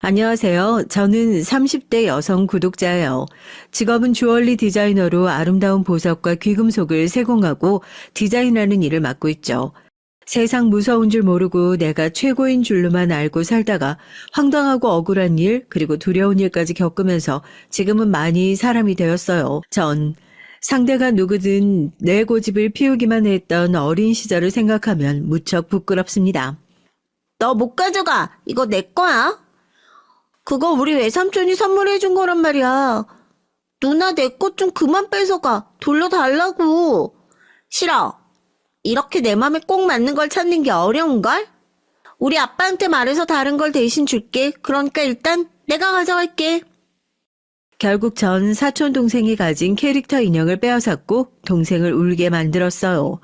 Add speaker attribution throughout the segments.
Speaker 1: 안녕하세요. 저는 30대 여성 구독자예요. 직업은 주얼리 디자이너로 아름다운 보석과 귀금속을 세공하고 디자인하는 일을 맡고 있죠. 세상 무서운 줄 모르고 내가 최고인 줄로만 알고 살다가 황당하고 억울한 일, 그리고 두려운 일까지 겪으면서 지금은 많이 사람이 되었어요. 전 상대가 누구든 내 고집을 피우기만 했던 어린 시절을 생각하면 무척 부끄럽습니다.
Speaker 2: 너 못 가져가. 이거 내 거야. 그거 우리 외삼촌이 선물해 준 거란 말이야. 누나 내 것 좀 그만 뺏어가. 돌려달라고. 싫어. 이렇게 내 맘에 꼭 맞는 걸 찾는 게 어려운걸? 우리 아빠한테 말해서 다른 걸 대신 줄게. 그러니까 일단 내가 가져갈게.
Speaker 1: 결국 전 사촌 동생이 가진 캐릭터 인형을 빼앗았고 동생을 울게 만들었어요.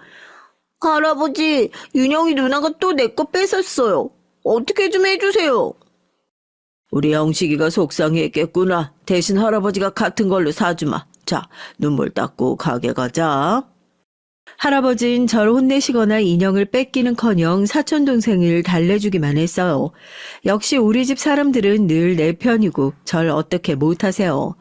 Speaker 2: 할아버지, 윤영이 누나가 또 내 거 뺏었어요. 어떻게 좀 해주세요.
Speaker 1: 우리 영식이가 속상했겠구나. 대신 할아버지가 같은 걸로 사주마. 자, 눈물 닦고 가게 가자. 할아버지는 저를 혼내시거나 인형을 뺏기는커녕 사촌동생을 달래주기만 했어요. 역시 우리 집 사람들은 늘 내 편이고 절 어떻게 못하세요.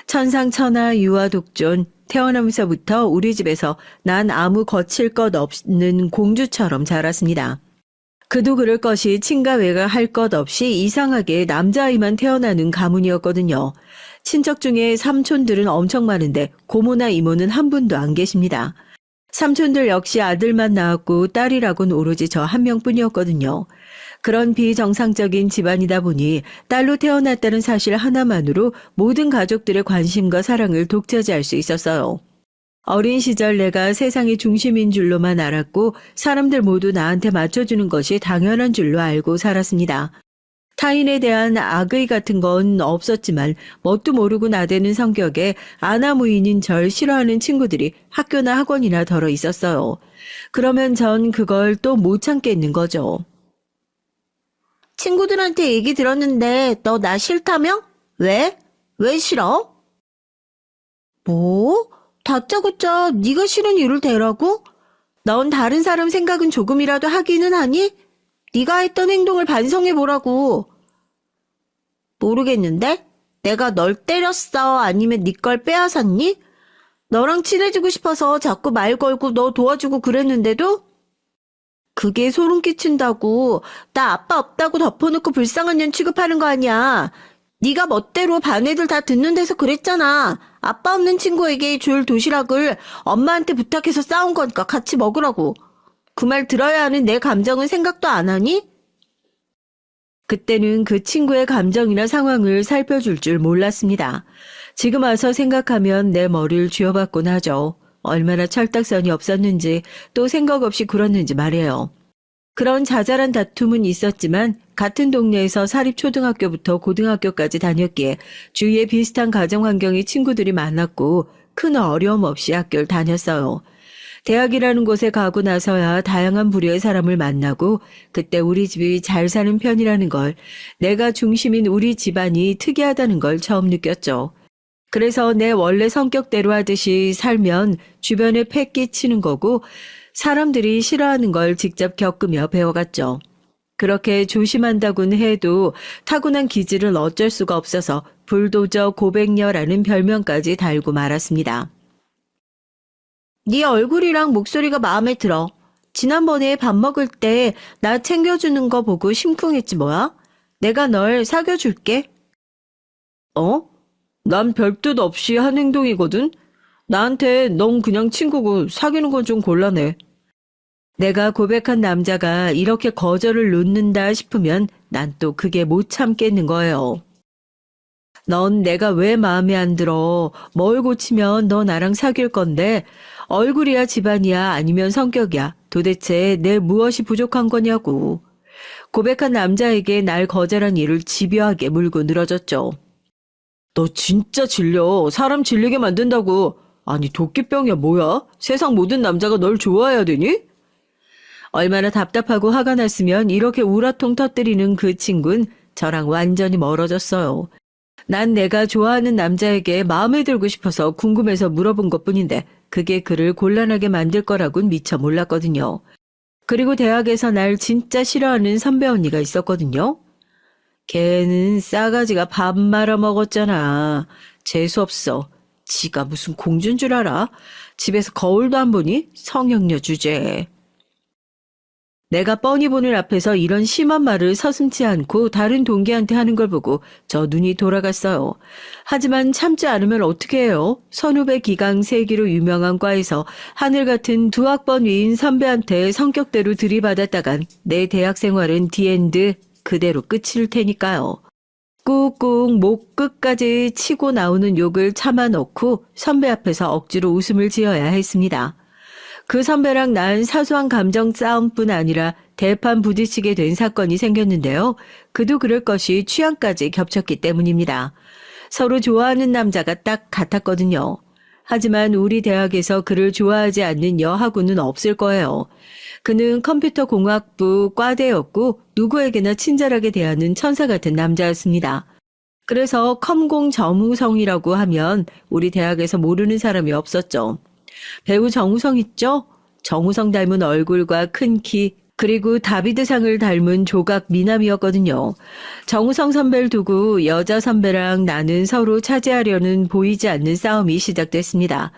Speaker 1: 천상천하 유아독존, 태어나면서부터 우리 집에서 난 아무 거칠 것 없는 공주처럼 자랐습니다. 그도 그럴 것이 친가외가 할 것 없이 이상하게 남자아이만 태어나는 가문이었거든요. 친척 중에 삼촌들은 엄청 많은데 고모나 이모는 한 분도 안 계십니다. 삼촌들 역시 아들만 낳았고 딸이라고는 오로지 저 한 명뿐이었거든요. 그런 비정상적인 집안이다 보니 딸로 태어났다는 사실 하나만으로 모든 가족들의 관심과 사랑을 독차지할 수 있었어요. 어린 시절 내가 세상의 중심인 줄로만 알았고 사람들 모두 나한테 맞춰주는 것이 당연한 줄로 알고 살았습니다. 타인에 대한 악의 같은 건 없었지만 뭣도 모르고 나대는 성격에 아나무인인 절 싫어하는 친구들이 학교나 학원이나 덜어 있었어요. 그러면 전 그걸 또 못 참겠는 거죠.
Speaker 2: 친구들한테 얘기 들었는데 너 나 싫다며? 왜? 왜 싫어? 뭐? 다짜고짜 네가 싫은 이유를 대라고? 넌 다른 사람 생각은 조금이라도 하기는 하니? 네가 했던 행동을 반성해보라고. 모르겠는데? 내가 널 때렸어? 아니면 네 걸 빼앗았니? 너랑 친해지고 싶어서 자꾸 말 걸고 너 도와주고 그랬는데도? 그게 소름 끼친다고. 나 아빠 없다고 덮어놓고 불쌍한 년 취급하는 거 아니야. 네가 멋대로 반 애들 다 듣는 데서 그랬잖아. 아빠 없는 친구에게 줄 도시락을 엄마한테 부탁해서 싸운 거니까 같이 먹으라고. 그 말 들어야 하는 내 감정은 생각도 안 하니?
Speaker 1: 그때는 그 친구의 감정이나 상황을 살펴줄 줄 몰랐습니다. 지금 와서 생각하면 내 머리를 쥐어봤곤 하죠. 얼마나 철딱선이 없었는지 또 생각 없이 굴었는지 말이에요. 그런 자잘한 다툼은 있었지만 같은 동네에서 사립초등학교부터 고등학교까지 다녔기에 주위에 비슷한 가정환경의 친구들이 많았고 큰 어려움 없이 학교를 다녔어요. 대학이라는 곳에 가고 나서야 다양한 부류의 사람을 만나고 그때 우리 집이 잘 사는 편이라는 걸, 내가 중심인 우리 집안이 특이하다는 걸 처음 느꼈죠. 그래서 내 원래 성격대로 하듯이 살면 주변에 패 끼치는 거고 사람들이 싫어하는 걸 직접 겪으며 배워갔죠. 그렇게 조심한다고는 해도 타고난 기질은 어쩔 수가 없어서 불도저 고백녀라는 별명까지 달고 말았습니다.
Speaker 2: 네 얼굴이랑 목소리가 마음에 들어. 지난번에 밥 먹을 때 나 챙겨주는 거 보고 심쿵했지 뭐야? 내가 널 사귀어줄게.
Speaker 1: 어? 난 별 뜻 없이 한 행동이거든? 나한테 넌 그냥 친구고 사귀는 건 좀 곤란해. 내가 고백한 남자가 이렇게 거절을 놓는다 싶으면 난 또 그게 못 참겠는 거예요. 넌 내가 왜 마음에 안 들어? 뭘 고치면 너 나랑 사귈 건데? 얼굴이야 집안이야 아니면 성격이야? 도대체 내 무엇이 부족한 거냐고. 고백한 남자에게 날 거절한 이를 집요하게 물고 늘어졌죠. 너 진짜 질려. 사람 질리게 만든다고. 아니 도끼병이야 뭐야? 세상 모든 남자가 널 좋아해야 되니? 얼마나 답답하고 화가 났으면 이렇게 우라통 터뜨리는 그 친구는 저랑 완전히 멀어졌어요. 난 내가 좋아하는 남자에게 마음에 들고 싶어서 궁금해서 물어본 것뿐인데 그게 그를 곤란하게 만들 거라고는 미처 몰랐거든요. 그리고 대학에서 날 진짜 싫어하는 선배 언니가 있었거든요. 걔는 싸가지가 밥 말아 먹었잖아. 재수없어. 지가 무슨 공주인 줄 알아? 집에서 거울도 안 보니? 성형녀 주제. 내가 뻔히 보는 앞에서 이런 심한 말을 서슴지 않고 다른 동기한테 하는 걸 보고 저 눈이 돌아갔어요. 하지만 참지 않으면 어떻게 해요? 선후배 기강 세기로 유명한 과에서 하늘 같은 두 학번 위인 선배한테 성격대로 들이받았다간 내 대학 생활은 디엔드 그대로 끝일 테니까요. 꾹꾹 목 끝까지 치고 나오는 욕을 참아놓고 선배 앞에서 억지로 웃음을 지어야 했습니다. 그 선배랑 난 사소한 감정 싸움뿐 아니라 대판 부딪히게 된 사건이 생겼는데요. 그도 그럴 것이 취향까지 겹쳤기 때문입니다. 서로 좋아하는 남자가 딱 같았거든요. 하지만 우리 대학에서 그를 좋아하지 않는 여하구는 없을 거예요. 그는 컴퓨터공학부 과대였고 누구에게나 친절하게 대하는 천사 같은 남자였습니다. 그래서 컴공 정우성이라고 하면 우리 대학에서 모르는 사람이 없었죠. 배우 정우성 있죠? 정우성 닮은 얼굴과 큰 키, 그리고 다비드상을 닮은 조각 미남이었거든요. 정우성 선배를 두고 여자 선배랑 나는 서로 차지하려는 보이지 않는 싸움이 시작됐습니다.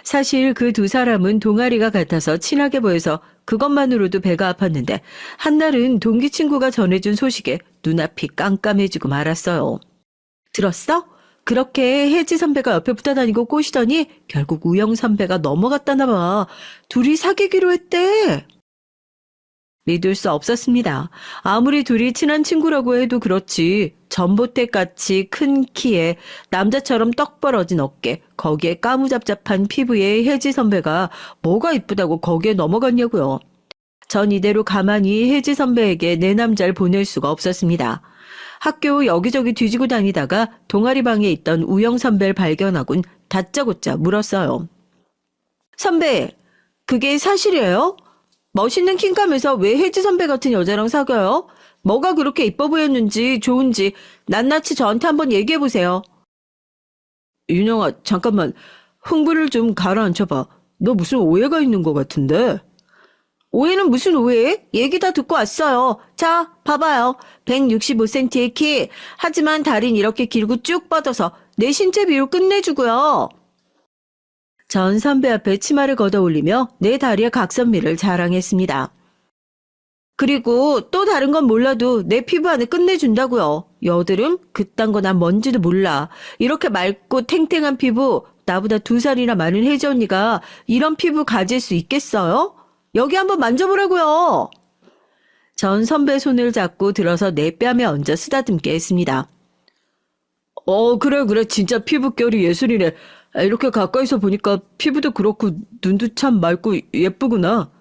Speaker 1: 사실 그 두 사람은 동아리가 같아서 친하게 보여서 그것만으로도 배가 아팠는데 한날은 동기 친구가 전해준 소식에 눈앞이 깜깜해지고 말았어요. 들었어? 그렇게 혜지 선배가 옆에 붙어 다니고 꼬시더니 결국 우영 선배가 넘어갔다나 봐. 둘이 사귀기로 했대. 믿을 수 없었습니다. 아무리 둘이 친한 친구라고 해도 그렇지. 전봇대같이 큰 키에 남자처럼 떡 벌어진 어깨, 거기에 까무잡잡한 피부의 혜지 선배가 뭐가 이쁘다고 거기에 넘어갔냐고요. 전 이대로 가만히 혜지 선배에게 내 남자를 보낼 수가 없었습니다. 학교 여기저기 뒤지고 다니다가 동아리방에 있던 우영 선배를 발견하곤 다짜고짜 물었어요. 선배, 그게 사실이에요? 멋있는 킹카면서 왜 혜지 선배 같은 여자랑 사귀어요? 뭐가 그렇게 이뻐 보였는지 좋은지 낱낱이 저한테 한번 얘기해보세요. 윤영아, 잠깐만. 흥분을 좀 가라앉혀봐. 너 무슨 오해가 있는 것 같은데? 오해는 무슨 오해? 얘기 다 듣고 왔어요. 자, 봐봐요. 165cm의 키. 하지만 다리는 이렇게 길고 쭉 뻗어서 내 신체 비율 끝내주고요. 전 선배 앞에 치마를 걷어 올리며 내 다리의 각선미를 자랑했습니다. 그리고 또 다른 건 몰라도 내 피부 안에 끝내준다고요. 여드름? 그딴 거 난 뭔지도 몰라. 이렇게 맑고 탱탱한 피부, 나보다 2살이나 많은 혜지 언니가 이런 피부 가질 수 있겠어요? 여기 한번 만져보라고요. 전 선배 손을 잡고 들어서 내 뺨에 얹어 쓰다듬게 했습니다. 그래. 진짜 피부결이 예술이네. 이렇게 가까이서 보니까 피부도 그렇고 눈도 참 맑고 예쁘구나.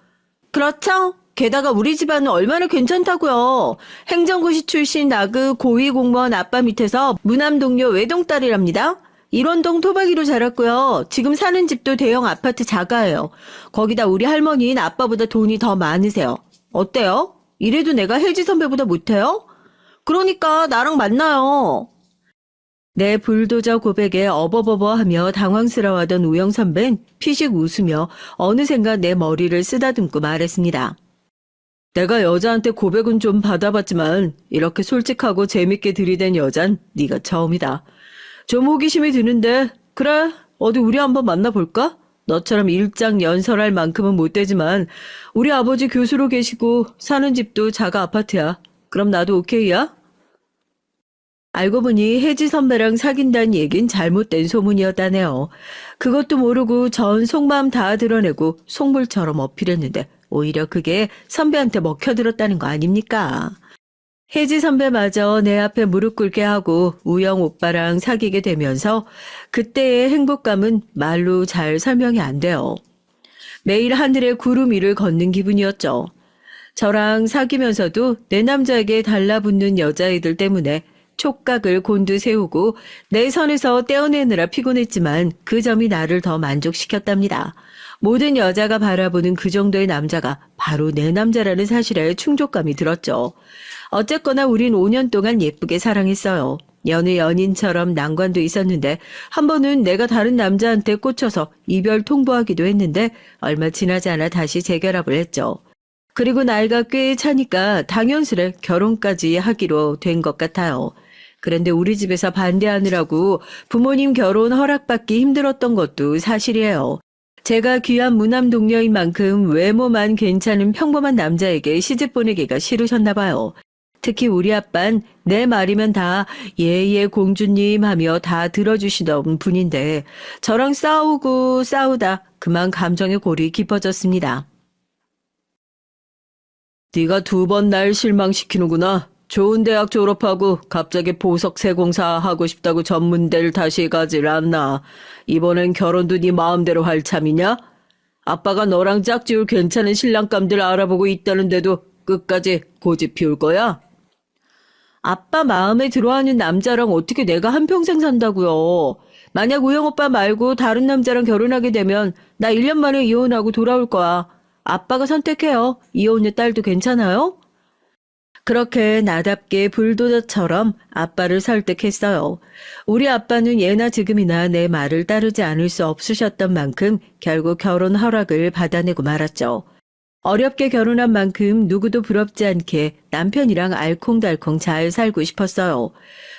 Speaker 1: 그렇죠? 게다가 우리 집안은 얼마나 괜찮다고요. 행정고시 출신 나그 고위 공무원 아빠 밑에서 무남 동료 외동딸이랍니다. 일원동 토박이로 자랐고요. 지금 사는 집도 대형 아파트 자가예요. 거기다 우리 할머니는 아빠보다 돈이 더 많으세요. 어때요? 이래도 내가 혜지 선배보다 못해요? 그러니까 나랑 만나요. 내 불도저 고백에 어버버버하며 당황스러워하던 우영 선배는 피식 웃으며 어느샌가 내 머리를 쓰다듬고 말했습니다. 내가 여자한테 고백은 좀 받아봤지만 이렇게 솔직하고 재밌게 들이댄 여잔 네가 처음이다. 좀 호기심이 드는데 그래 어디 우리 한번 만나볼까? 너처럼 일장연설할 만큼은 못 되지만 우리 아버지 교수로 계시고 사는 집도 자가 아파트야. 그럼 나도 오케이야? 알고 보니 혜지 선배랑 사귄다는 얘긴 잘못된 소문이었다네요. 그것도 모르고 전 속마음 다 드러내고 속물처럼 어필했는데 오히려 그게 선배한테 먹혀들었다는 거 아닙니까? 혜지 선배마저 내 앞에 무릎 꿇게 하고 우영 오빠랑 사귀게 되면서 그때의 행복감은 말로 잘 설명이 안 돼요. 매일 하늘에 구름 위를 걷는 기분이었죠. 저랑 사귀면서도 내 남자에게 달라붙는 여자애들 때문에 촉각을 곤두세우고 내 선에서 떼어내느라 피곤했지만 그 점이 나를 더 만족시켰답니다. 모든 여자가 바라보는 그 정도의 남자가 바로 내 남자라는 사실에 충족감이 들었죠. 어쨌거나 우린 5년 동안 예쁘게 사랑했어요. 여느 연인처럼 난관도 있었는데 한 번은 내가 다른 남자한테 꽂혀서 이별 통보하기도 했는데 얼마 지나지 않아 다시 재결합을 했죠. 그리고 나이가 꽤 차니까 당연스레 결혼까지 하기로 된 것 같아요. 그런데 우리 집에서 반대하느라고 부모님 결혼 허락받기 힘들었던 것도 사실이에요. 제가 귀한 무남 동료인 만큼 외모만 괜찮은 평범한 남자에게 시집 보내기가 싫으셨나 봐요. 특히 우리 아빤 내 말이면 다 예예 공주님 하며 다 들어주시던 분인데 저랑 싸우고 싸우다 그만 감정의 골이 깊어졌습니다. 네가 2번 날 실망시키는구나. 좋은 대학 졸업하고 갑자기 보석 세공사 하고 싶다고 전문대를 다시 가질 않나. 이번엔 결혼도 네 마음대로 할 참이냐? 아빠가 너랑 짝지울 괜찮은 신랑감들 알아보고 있다는데도 끝까지 고집 피울 거야? 아빠 마음에 들어하는 남자랑 어떻게 내가 한평생 산다고요. 만약 우영 오빠 말고 다른 남자랑 결혼하게 되면 나 1년 만에 이혼하고 돌아올 거야. 아빠가 선택해요. 이혼의 딸도 괜찮아요? 그렇게 나답게 불도저처럼 아빠를 설득했어요. 우리 아빠는 예나 지금이나 내 말을 따르지 않을 수 없으셨던 만큼 결국 결혼 허락을 받아내고 말았죠. 어렵게 결혼한 만큼 누구도 부럽지 않게 남편이랑 알콩달콩 잘 살고 싶었어요.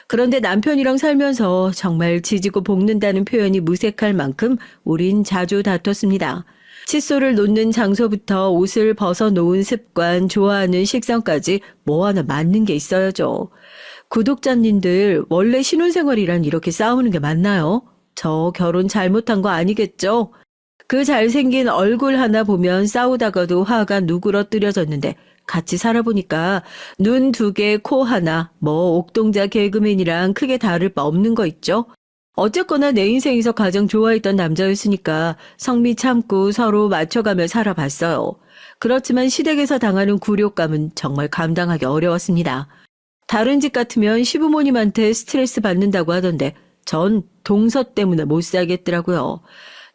Speaker 1: 그런데 남편이랑 살면서 정말 지지고 볶는다는 표현이 무색할 만큼 우린 자주 다퉜습니다. 칫솔을 놓는 장소부터 옷을 벗어놓은 습관, 좋아하는 식성까지 뭐 하나 맞는 게 있어야죠. 구독자님들, 원래 신혼생활이란 이렇게 싸우는 게 맞나요? 저 결혼 잘못한 거 아니겠죠? 그 잘생긴 얼굴 하나 보면 싸우다가도 화가 누그러뜨려졌는데 같이 살아보니까 눈 2개, 코 하나, 뭐 옥동자 개그맨이랑 크게 다를 바 없는 거 있죠? 어쨌거나 내 인생에서 가장 좋아했던 남자였으니까 성미 참고 서로 맞춰가며 살아봤어요. 그렇지만 시댁에서 당하는 굴욕감은 정말 감당하기 어려웠습니다. 다른 집 같으면 시부모님한테 스트레스 받는다고 하던데 전 동서 때문에 못 살겠더라고요.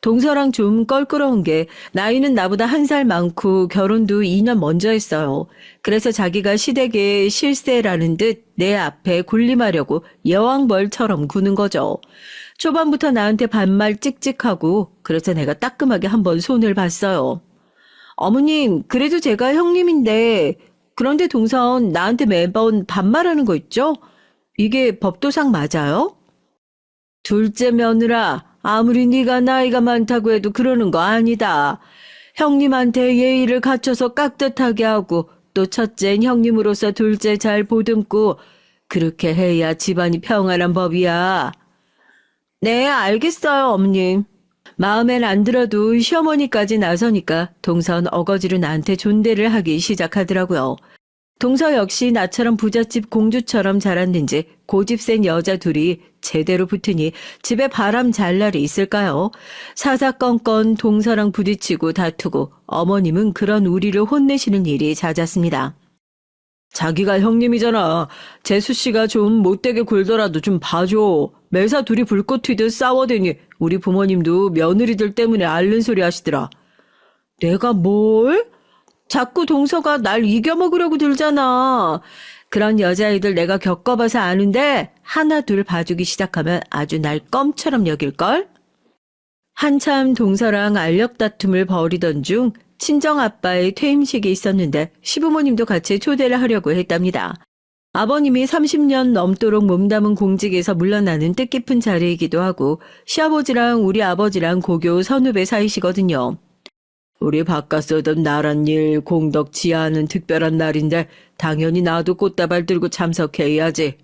Speaker 1: 동서랑 좀 껄끄러운 게 나이는 나보다 1살 많고 결혼도 2년 먼저 했어요. 그래서 자기가 시댁의 실세라는 듯 내 앞에 군림하려고 여왕벌처럼 구는 거죠. 초반부터 나한테 반말 찍찍하고 그래서 내가 따끔하게 한번 손을 봤어요. 어머님, 그래도 제가 형님인데 그런데 동선 나한테 매번 반말하는 거 있죠? 이게 법도상 맞아요? 둘째 며느라, 아무리 네가 나이가 많다고 해도 그러는 거 아니다. 형님한테 예의를 갖춰서 깍듯하게 하고 또 첫째는 형님으로서 둘째 잘 보듬고 그렇게 해야 집안이 평안한 법이야. 네, 알겠어요, 어머님. 마음엔 안 들어도 시어머니까지 나서니까 동선 어거지로 나한테 존대를 하기 시작하더라고요. 동서 역시 나처럼 부잣집 공주처럼 자랐는지 고집 센 여자 둘이 제대로 붙으니 집에 바람 잘 날이 있을까요? 사사건건 동서랑 부딪히고 다투고 어머님은 그런 우리를 혼내시는 일이 잦았습니다. 자기가 형님이잖아. 재수 씨가 좀 못되게 굴더라도 좀 봐줘. 매사 둘이 불꽃 튀듯 싸워대니 우리 부모님도 며느리들 때문에 앓는 소리 하시더라. 내가 뭘? 자꾸 동서가 날 이겨먹으려고 들잖아. 그런 여자애들 내가 겪어봐서 아는데 하나 둘 봐주기 시작하면 아주 날 껌처럼 여길걸? 한참 동서랑 알력 다툼을 벌이던 중 친정아빠의 퇴임식이 있었는데 시부모님도 같이 초대를 하려고 했답니다. 아버님이 30년 넘도록 몸담은 공직에서 물러나는 뜻깊은 자리이기도 하고 시아버지랑 우리 아버지랑 고교 선후배 사이시거든요. 우리 바깥 쓰던 나란 일 공덕 지하하는 특별한 날인데 당연히 나도 꽃다발 들고 참석해야지.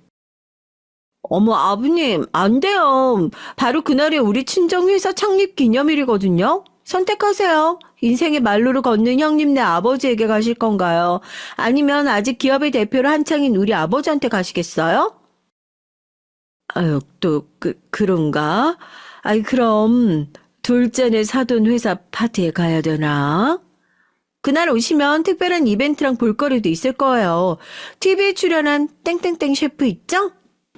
Speaker 1: 어머 아버님 안 돼요. 바로 그날이 우리 친정회사 창립 기념일이거든요. 선택하세요. 인생의 말로를 걷는 형님네 아버지에게 가실 건가요? 아니면 아직 기업의 대표로 한창인 우리 아버지한테 가시겠어요? 아유 또 그런가? 아이 그럼 둘째네 사돈 회사 파티에 가야 되나? 그날 오시면 특별한 이벤트랑 볼거리도 있을 거예요. TV에 출연한 땡땡땡 셰프 있죠?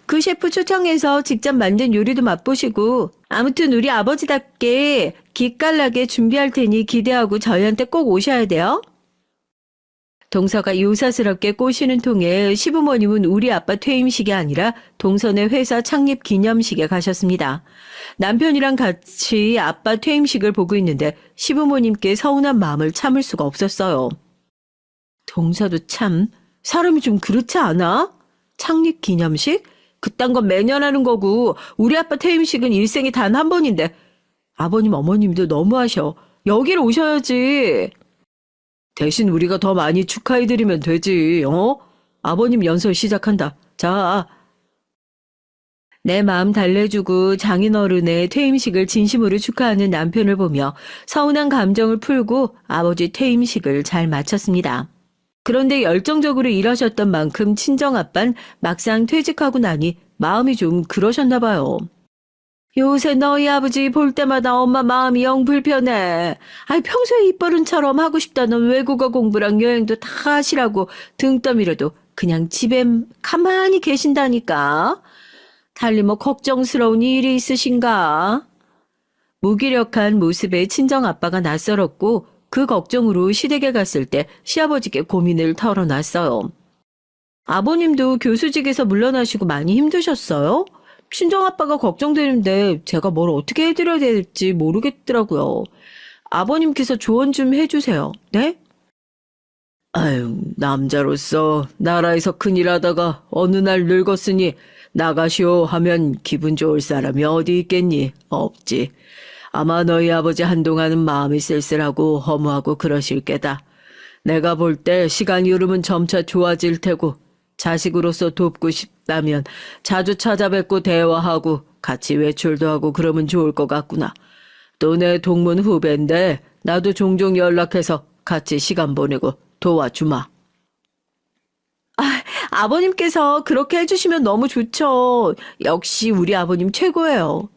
Speaker 1: 그 셰프 초청해서 직접 만든 요리도 맛보시고 아무튼 우리 아버지답게 기깔나게 준비할 테니 기대하고 저희한테 꼭 오셔야 돼요. 동서가 요사스럽게 꼬시는 통에 시부모님은 우리 아빠 퇴임식이 아니라 동선의 회사 창립 기념식에 가셨습니다. 남편이랑 같이 아빠 퇴임식을 보고 있는데 시부모님께 서운한 마음을 참을 수가 없었어요. 동서도 참 사람이 좀 그렇지 않아? 창립 기념식? 그딴 건 매년 하는 거고 우리 아빠 퇴임식은 일생에 단 한 번인데 아버님 어머님도 너무하셔. 여기를 오셔야지. 대신 우리가 더 많이 축하해드리면 되지. 아버님 연설 시작한다. 자, 내 마음 달래주고 장인어른의 퇴임식을 진심으로 축하하는 남편을 보며 서운한 감정을 풀고 아버지 퇴임식을 잘 마쳤습니다. 그런데 열정적으로 일하셨던 만큼 친정아빤 막상 퇴직하고 나니 마음이 좀 그러셨나 봐요. 요새 너희 아버지 볼 때마다 엄마 마음이 영 불편해. 아이 평소에 입버릇처럼 하고 싶다는 외국어 공부랑 여행도 다 하시라고 등 떠밀어도 그냥 집에 가만히 계신다니까. 달리 뭐 걱정스러운 일이 있으신가? 무기력한 모습에 친정아빠가 낯설었고 그 걱정으로 시댁에 갔을 때 시아버지께 고민을 털어놨어요. 아버님도 교수직에서 물러나시고 많이 힘드셨어요? 친정아빠가 걱정되는데 제가 뭘 어떻게 해드려야 될지 모르겠더라고요. 아버님께서 조언 좀 해주세요. 네? 아유, 남자로서 나라에서 큰일 하다가 어느 날 늙었으니 나가시오 하면 기분 좋을 사람이 어디 있겠니? 없지. 아마 너희 아버지 한동안은 마음이 쓸쓸하고 허무하고 그러실 게다. 내가 볼 때 시간이 흐르면 점차 좋아질 테고 자식으로서 돕고 싶다면 자주 찾아뵙고 대화하고 같이 외출도 하고 그러면 좋을 것 같구나. 또 내 동문 후배인데 나도 종종 연락해서 같이 시간 보내고 도와주마. 아버님께서 그렇게 해주시면 너무 좋죠. 역시 우리 아버님 최고예요.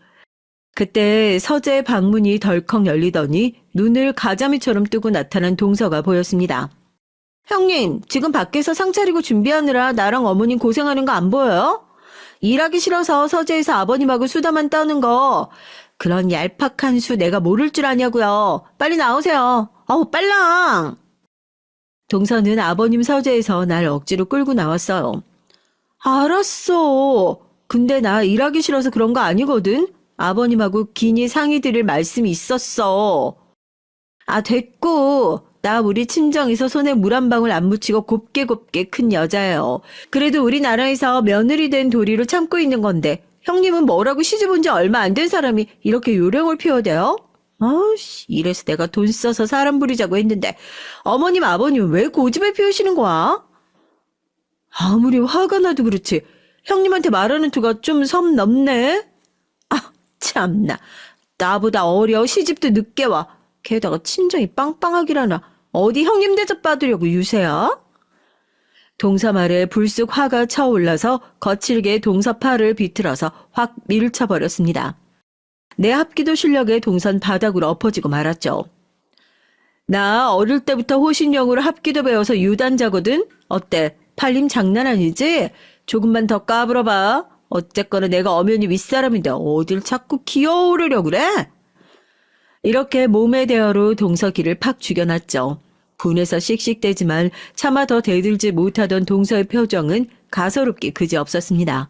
Speaker 1: 그때 서재 방문이 덜컥 열리더니 눈을 가자미처럼 뜨고 나타난 동서가 보였습니다. 형님, 지금 밖에서 상 차리고 준비하느라 나랑 어머님 고생하는 거 안 보여요? 일하기 싫어서 서재에서 아버님하고 수다만 떠는 거. 그런 얄팍한 수 내가 모를 줄 아냐고요. 빨리 나오세요. 빨랑! 동서는 아버님 서재에서 날 억지로 끌고 나왔어요. 알았어. 근데 나 일하기 싫어서 그런 거 아니거든. 아버님하고 긴히 상의 드릴 말씀이 있었어. 됐고. 나 우리 친정에서 손에 물 한 방울 안 묻히고 곱게 큰 여자예요. 그래도 우리나라에서 며느리 된 도리로 참고 있는 건데 형님은 뭐라고 시집 온 지 얼마 안 된 사람이 이렇게 요령을 피워대요? 이래서 내가 돈 써서 사람 부리자고 했는데 어머님 아버님 왜 고집을 피우시는 거야? 아무리 화가 나도 그렇지 형님한테 말하는 투가 좀 섬 넘네. 참나. 나보다 어려 시집도 늦게 와. 게다가 친정이 빵빵하기라나. 어디 형님 대접 받으려고 유세야? 동서 말에 불쑥 화가 차올라서 거칠게 동서 팔을 비틀어서 확 밀쳐버렸습니다. 내 합기도 실력에 동선 바닥으로 엎어지고 말았죠. 나 어릴 때부터 호신용으로 합기도 배워서 유단자거든? 어때? 팔림 장난 아니지? 조금만 더 까불어봐. 어쨌거나 내가 엄연히 윗사람인데 어딜 자꾸 기어오르려고 그래? 이렇게 몸의 대어로 동서기를 팍 죽여놨죠. 분해서 씩씩대지만 차마 더 대들지 못하던 동서의 표정은 가소롭기 그지없었습니다.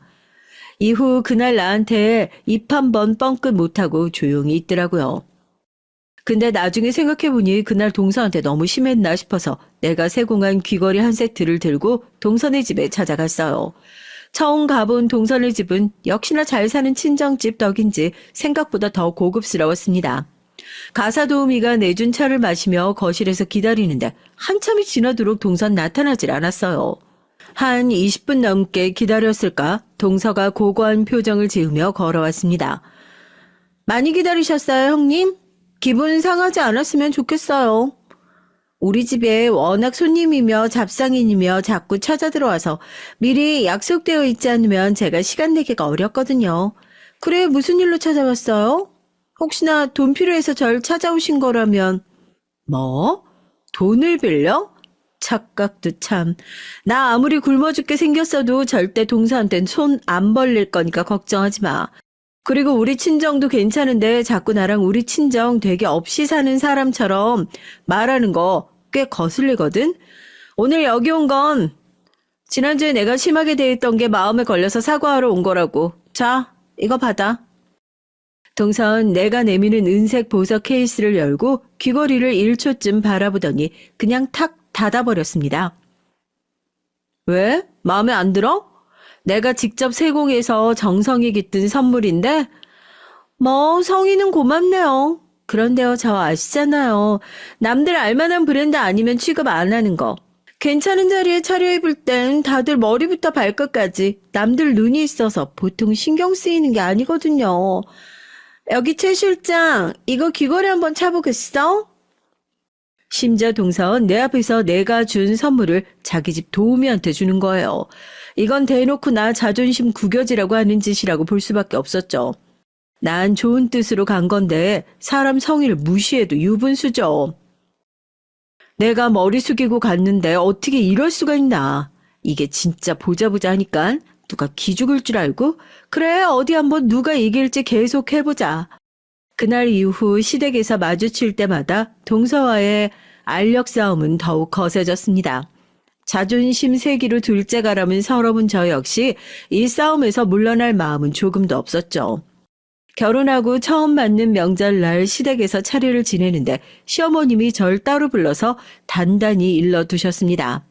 Speaker 1: 이후 그날 나한테 입 한 번 뻥끗 못하고 조용히 있더라고요. 근데 나중에 생각해보니 그날 동서한테 너무 심했나 싶어서 내가 세공한 귀걸이 한 세트를 들고 동선의 집에 찾아갔어요. 처음 가본 동선의 집은 역시나 잘 사는 친정집 덕인지 생각보다 더 고급스러웠습니다. 가사도우미가 내준 차를 마시며 거실에서 기다리는데 한참이 지나도록 동선 나타나질 않았어요. 한 20분 넘게 기다렸을까 동서가 고고한 표정을 지으며 걸어왔습니다. 많이 기다리셨어요, 형님? 기분 상하지 않았으면 좋겠어요. 우리 집에 워낙 손님이며 잡상인이며 자꾸 찾아 들어와서 미리 약속되어 있지 않으면 제가 시간 내기가 어렵거든요. 그래, 무슨 일로 찾아왔어요? 혹시나 돈 필요해서 절 찾아오신 거라면. 뭐? 돈을 빌려? 착각도 참. 나 아무리 굶어 죽게 생겼어도 절대 동서한텐 손 안 벌릴 거니까 걱정하지 마. 그리고 우리 친정도 괜찮은데 자꾸 나랑 우리 친정 되게 없이 사는 사람처럼 말하는 거 꽤 거슬리거든? 오늘 여기 온 건 지난주에 내가 심하게 대했던 게 마음에 걸려서 사과하러 온 거라고. 자, 이거 받아. 동선 내가 내미는 은색 보석 케이스를 열고 귀걸이를 1초쯤 바라보더니 그냥 탁 닫아버렸습니다. 왜? 마음에 안 들어? 내가 직접 세공해서 정성이 깃든 선물인데? 뭐 성의는 고맙네요. 그런데요, 저 아시잖아요. 남들 알만한 브랜드 아니면 취급 안 하는 거. 괜찮은 자리에 차려입을 땐 다들 머리부터 발끝까지 남들 눈이 있어서 보통 신경 쓰이는 게 아니거든요. 여기 최 실장, 이거 귀걸이 한번 차보겠어? 심지어 동서는 내 앞에서 내가 준 선물을 자기 집 도우미한테 주는 거예요. 이건 대놓고 나 자존심 구겨지라고 하는 짓이라고 볼 수밖에 없었죠. 난 좋은 뜻으로 간 건데 사람 성의를 무시해도 유분수죠. 내가 머리 숙이고 갔는데 어떻게 이럴 수가 있나. 이게 진짜 보자 하니까 누가 기죽을 줄 알고 그래 어디 한번 누가 이길지 계속 해보자. 그날 이후 시댁에서 마주칠 때마다 동서와의 알력 싸움은 더욱 거세졌습니다. 자존심 세기로 둘째가라면 서러운 저 역시 이 싸움에서 물러날 마음은 조금도 없었죠. 결혼하고 처음 맞는 명절날 시댁에서 차례를 지내는데 시어머님이 절 따로 불러서 단단히 일러두셨습니다.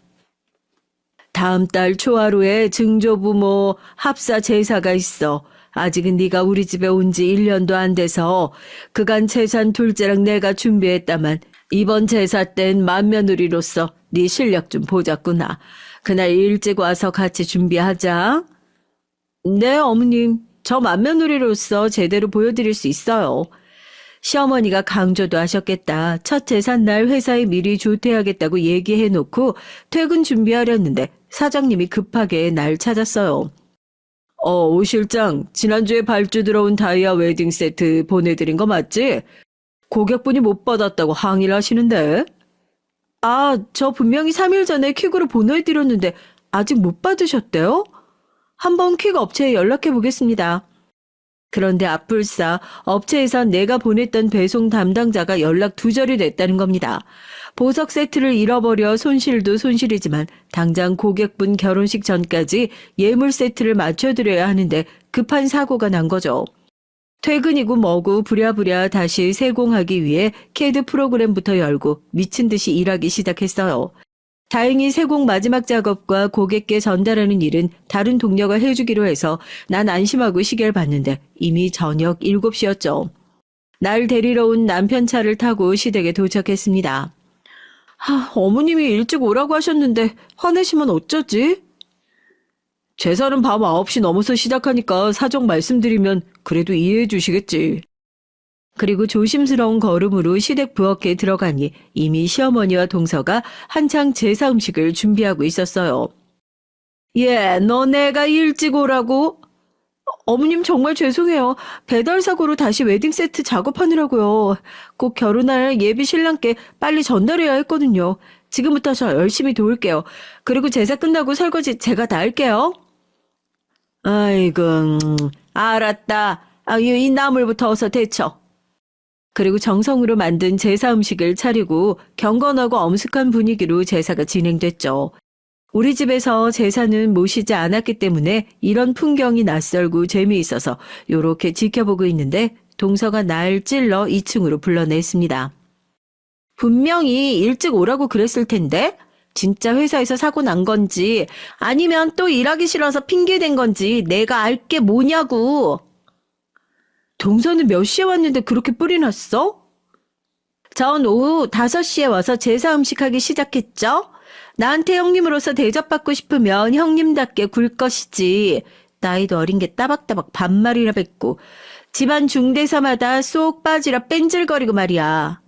Speaker 1: 다음 달 초하루에 증조부모 합사 제사가 있어. 아직은 네가 우리 집에 온 지 1년도 안 돼서 그간 재산 둘째랑 내가 준비했다만 이번 제사 땐 맏며느리로서 네 실력 좀 보자꾸나. 그날 일찍 와서 같이 준비하자. 네, 어머님. 저 맏며느리로서 제대로 보여드릴 수 있어요. 시어머니가 강조도 하셨겠다. 첫 제삿날 회사에 미리 조퇴하겠다고 얘기해놓고 퇴근 준비하려는데 사장님이 급하게 날 찾았어요. 오 실장, 지난주에 발주 들어온 다이아 웨딩 세트 보내드린 거 맞지? 고객분이 못 받았다고 항의를 하시는데. 아, 저 분명히 3일 전에 퀵으로 보내드렸는데 아직 못 받으셨대요? 한번 퀵 업체에 연락해 보겠습니다. 그런데 앞불사 업체에선 내가 보냈던 배송 담당자가 연락 두절이 됐다는 겁니다. 보석 세트를 잃어버려 손실도 손실이지만 당장 고객분 결혼식 전까지 예물 세트를 맞춰드려야 하는데 급한 사고가 난 거죠. 퇴근이고 뭐고 부랴부랴 다시 세공하기 위해 캐드 프로그램부터 열고 미친 듯이 일하기 시작했어요. 다행히 세공 마지막 작업과 고객께 전달하는 일은 다른 동료가 해주기로 해서 난 안심하고 시계를 봤는데 이미 저녁 7시였죠. 날 데리러 온 남편 차를 타고 시댁에 도착했습니다. 어머님이 일찍 오라고 하셨는데 화내시면 어쩌지? 제사는 밤 9시 넘어서 시작하니까 사정 말씀드리면 그래도 이해해 주시겠지. 그리고 조심스러운 걸음으로 시댁 부엌에 들어가니 이미 시어머니와 동서가 한창 제사 음식을 준비하고 있었어요. 예, 너네가 일찍 오라고? 어머님 정말 죄송해요. 배달 사고로 다시 웨딩 세트 작업하느라고요. 꼭 결혼할 예비 신랑께 빨리 전달해야 했거든요. 지금부터 저 열심히 도울게요. 그리고 제사 끝나고 설거지 제가 다 할게요. 아이고, 알았다. 이 나물부터 어서 데쳐. 그리고 정성으로 만든 제사 음식을 차리고 경건하고 엄숙한 분위기로 제사가 진행됐죠. 우리 집에서 제사는 모시지 않았기 때문에 이런 풍경이 낯설고 재미있어서 요렇게 지켜보고 있는데 동서가 날 찔러 2층으로 불러냈습니다. 분명히 일찍 오라고 그랬을 텐데 진짜 회사에서 사고 난 건지 아니면 또 일하기 싫어서 핑계댄 건지 내가 알게 뭐냐고. 동서는 몇 시에 왔는데 그렇게 뿔이 났어? 전 오후 5시에 와서 제사 음식하기 시작했죠? 나한테 형님으로서 대접받고 싶으면 형님답게 굴 것이지. 나이도 어린 게 따박따박 반말이라 뱉고 집안 중대사마다 쏙 빠지라 뺀질거리고 말이야.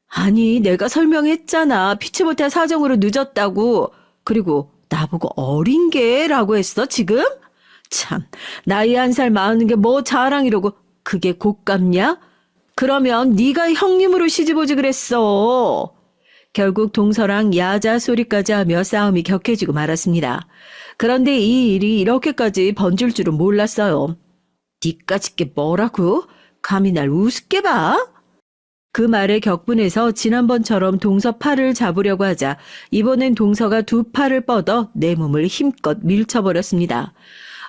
Speaker 1: 아니 내가 설명했잖아. 피치 못할 사정으로 늦었다고. 그리고 나보고 어린 게라고 했어 지금? 참 나이 1살 많은 게 뭐 자랑이라고 그게 곶감냐? 그러면 네가 형님으로 시집오지 그랬어. 결국 동서랑 야자 소리까지 하며 싸움이 격해지고 말았습니다. 그런데 이 일이 이렇게까지 번질 줄은 몰랐어요. 니까짓 게 뭐라고? 감히 날 우습게 봐? 그 말에 격분해서 지난번처럼 동서 팔을 잡으려고 하자 이번엔 동서가 2팔을 뻗어 내 몸을 힘껏 밀쳐버렸습니다.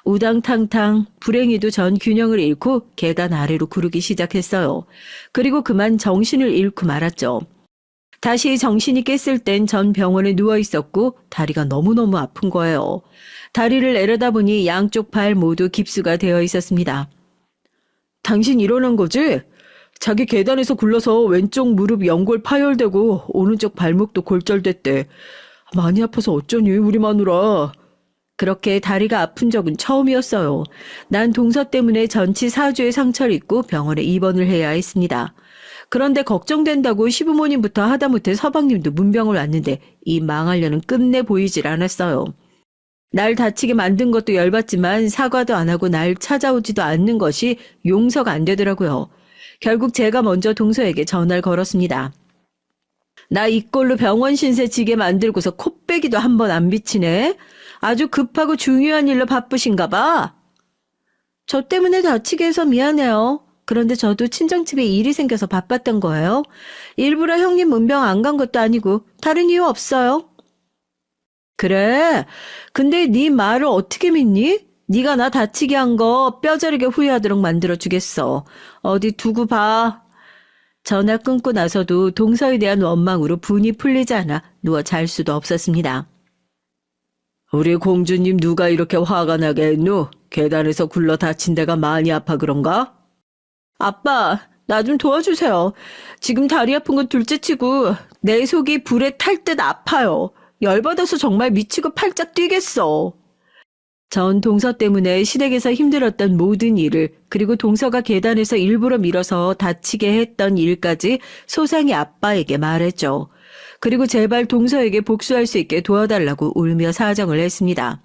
Speaker 1: 우당탕탕 불행히도 전 균형을 잃고 계단 아래로 구르기 시작했어요. 그리고 그만 정신을 잃고 말았죠. 다시 정신이 깼을 땐 전 병원에 누워 있었고 다리가 너무너무 아픈 거예요. 다리를 내려다보니 양쪽 발 모두 깁스가 되어 있었습니다. 당신 일어난 거지? 자기 계단에서 굴러서 왼쪽 무릎 연골 파열되고 오른쪽 발목도 골절됐대. 많이 아파서 어쩌니 우리 마누라. 그렇게 다리가 아픈 적은 처음이었어요. 난 동서 때문에 전치 4주의 상처를 입고 병원에 입원을 해야 했습니다. 그런데 걱정된다고 시부모님부터 하다못해 서방님도 문병을 왔는데 이 망하려는 끝내 보이질 않았어요. 날 다치게 만든 것도 열받지만 사과도 안 하고 날 찾아오지도 않는 것이 용서가 안 되더라고요. 결국 제가 먼저 동서에게 전화를 걸었습니다. 나 이꼴로 병원 신세 지게 만들고서 코빼기도 한 번 안 비치네. 아주 급하고 중요한 일로 바쁘신가 봐. 저 때문에 다치게 해서 미안해요. 그런데 저도 친정집에 일이 생겨서 바빴던 거예요. 일부러 형님 문병 안 간 것도 아니고 다른 이유 없어요. 그래. 근데 네 말을 어떻게 믿니? 네가 나 다치게 한 거 뼈저리게 후회하도록 만들어주겠어. 어디 두고 봐. 전화 끊고 나서도 동서에 대한 원망으로 분이 풀리지 않아 누워 잘 수도 없었습니다. 우리 공주님 누가 이렇게 화가 나게 했누? 계단에서 굴러 다친 데가 많이 아파 그런가? 아빠, 나 좀 도와주세요. 지금 다리 아픈 건 둘째치고 내 속이 불에 탈 듯 아파요. 열받아서 정말 미치고 팔짝 뛰겠어. 전 동서 때문에 시댁에서 힘들었던 모든 일을 그리고 동서가 계단에서 일부러 밀어서 다치게 했던 일까지 소상히 아빠에게 말했죠. 그리고 제발 동서에게 복수할 수 있게 도와달라고 울며 사정을 했습니다.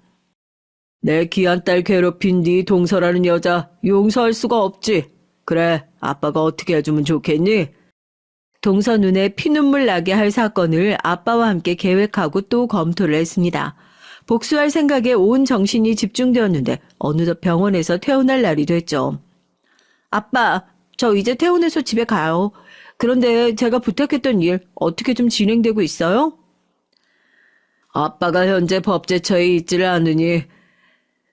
Speaker 1: 내 귀한 딸 괴롭힌 네 동서라는 여자 용서할 수가 없지. 그래, 아빠가 어떻게 해주면 좋겠니? 동서 눈에 피눈물 나게 할 사건을 아빠와 함께 계획하고 또 검토를 했습니다. 복수할 생각에 온 정신이 집중되었는데 어느덧 병원에서 퇴원할 날이 됐죠. 아빠, 저 이제 퇴원해서 집에 가요. 그런데 제가 부탁했던 일 어떻게 좀 진행되고 있어요? 아빠가 현재 법제처에 있지를 않으니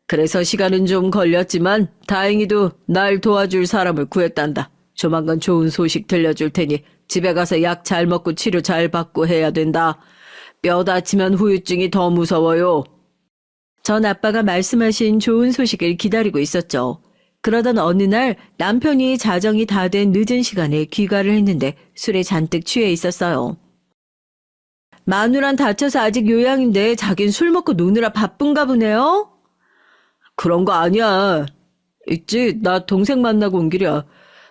Speaker 1: 그래서 시간은 좀 걸렸지만 다행히도 날 도와줄 사람을 구했단다. 조만간 좋은 소식 들려줄 테니 집에 가서 약 잘 먹고 치료 잘 받고 해야 된다. 뼈 다치면 후유증이 더 무서워요. 전 아빠가 말씀하신 좋은 소식을 기다리고 있었죠. 그러던 어느 날 남편이 자정이 다 된 늦은 시간에 귀가를 했는데 술에 잔뜩 취해 있었어요. 마누란 다쳐서 아직 요양인데 자긴 술 먹고 노느라 바쁜가 보네요? 그런 거 아니야. 있지, 나 동생 만나고 온 길이야.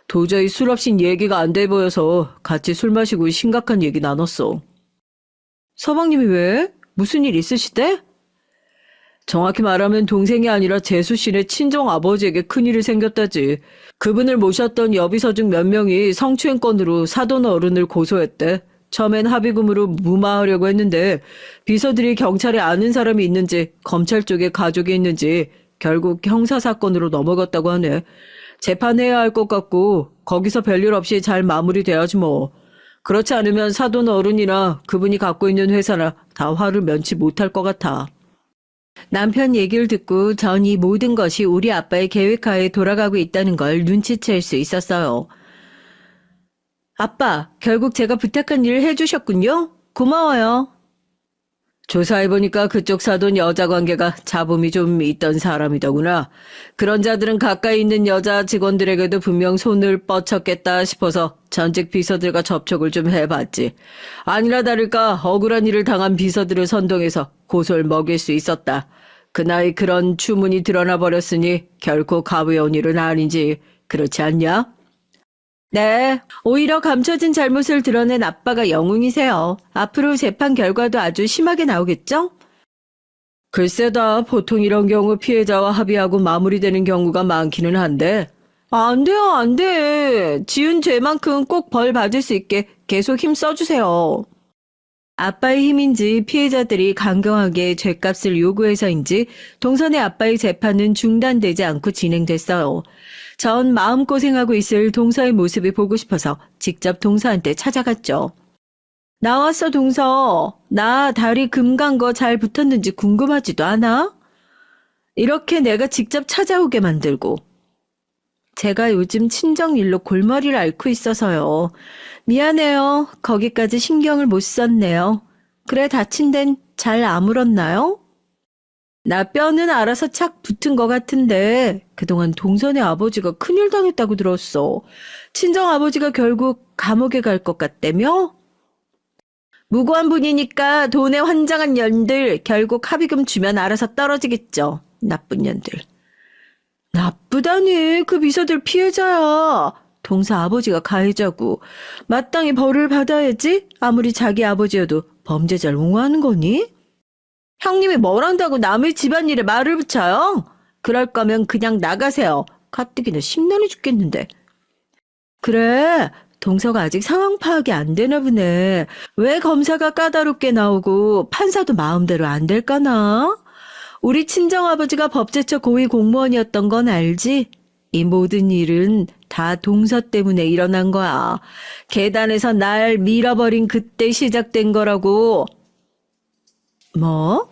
Speaker 1: 도저히 술 없인 얘기가 안 돼 보여서 같이 술 마시고 심각한 얘기 나눴어. 서방님이 왜? 무슨 일 있으시대? 정확히 말하면 동생이 아니라 재수 씨네 친정 아버지에게 큰일이 생겼다지. 그분을 모셨던 여비서 중 몇 명이 성추행 건으로 사돈 어른을 고소했대. 처음엔 합의금으로 무마하려고 했는데 비서들이 경찰에 아는 사람이 있는지 검찰 쪽에 가족이 있는지 결국 형사사건으로 넘어갔다고 하네. 재판해야 할 것 같고 거기서 별일 없이 잘 마무리돼야지 뭐. 그렇지 않으면 사돈 어른이나 그분이 갖고 있는 회사나 다 화를 면치 못할 것 같아. 남편 얘기를 듣고 전 이 모든 것이 우리 아빠의 계획하에 돌아가고 있다는 걸 눈치챌 수 있었어요. 아빠, 결국 제가 부탁한 일을 해주셨군요. 고마워요. 조사해보니까 그쪽 사돈 여자 관계가 잡음이 좀 있던 사람이더구나. 그런 자들은 가까이 있는 여자 직원들에게도 분명 손을 뻗쳤겠다 싶어서 전직 비서들과 접촉을 좀 해봤지. 아니나 다를까 억울한 일을 당한 비서들을 선동해서 고소를 먹일 수 있었다. 그나이 그런 추문이 드러나 버렸으니 결코 가벼운 일은 아니지. 그렇지 않냐? 네, 오히려 감춰진 잘못을 드러낸 아빠가 영웅이세요. 앞으로 재판 결과도 아주 심하게 나오겠죠? 글쎄다, 보통 이런 경우 피해자와 합의하고 마무리되는 경우가 많기는 한데. 안 돼요, 안 돼. 지은 죄만큼 꼭 벌 받을 수 있게 계속 힘 써주세요. 아빠의 힘인지 피해자들이 강경하게 죗값을 요구해서인지 동선의 아빠의 재판은 중단되지 않고 진행됐어요. 전 마음고생하고 있을 동서의 모습이 보고 싶어서 직접 동서한테 찾아갔죠. 나왔어, 동서. 나 다리 금 간 거 잘 붙었는지 궁금하지도 않아? 이렇게 내가 직접 찾아오게 만들고.
Speaker 2: 제가 요즘 친정 일로 골머리를 앓고 있어서요. 미안해요. 거기까지 신경을 못 썼네요. 그래, 다친 데는 잘 아물었나요? 나 뼈는 알아서 착 붙은 것 같은데 그동안 동선의 아버지가 큰일 당했다고 들었어. 친정 아버지가 결국 감옥에 갈 것 같다며? 무고한 분이니까 돈에 환장한 년들 결국 합의금 주면 알아서 떨어지겠죠. 나쁜 년들. 나쁘다니. 그 비서들 피해자야. 동서 아버지가 가해자고 마땅히 벌을 받아야지. 아무리 자기 아버지여도 범죄자를 옹호하는 거니? 형님이 뭘 한다고 남의 집안일에 말을 붙여요? 그럴 거면 그냥 나가세요. 가뜩이나 심란해 죽겠는데. 그래, 동서가 아직 상황 파악이 안 되나 보네. 왜 검사가 까다롭게 나오고 판사도 마음대로 안 될까나? 우리 친정아버지가 법제처 고위 공무원이었던 건 알지? 이 모든 일은 다 동서 때문에 일어난 거야. 계단에서 날 밀어버린 그때 시작된 거라고. 뭐?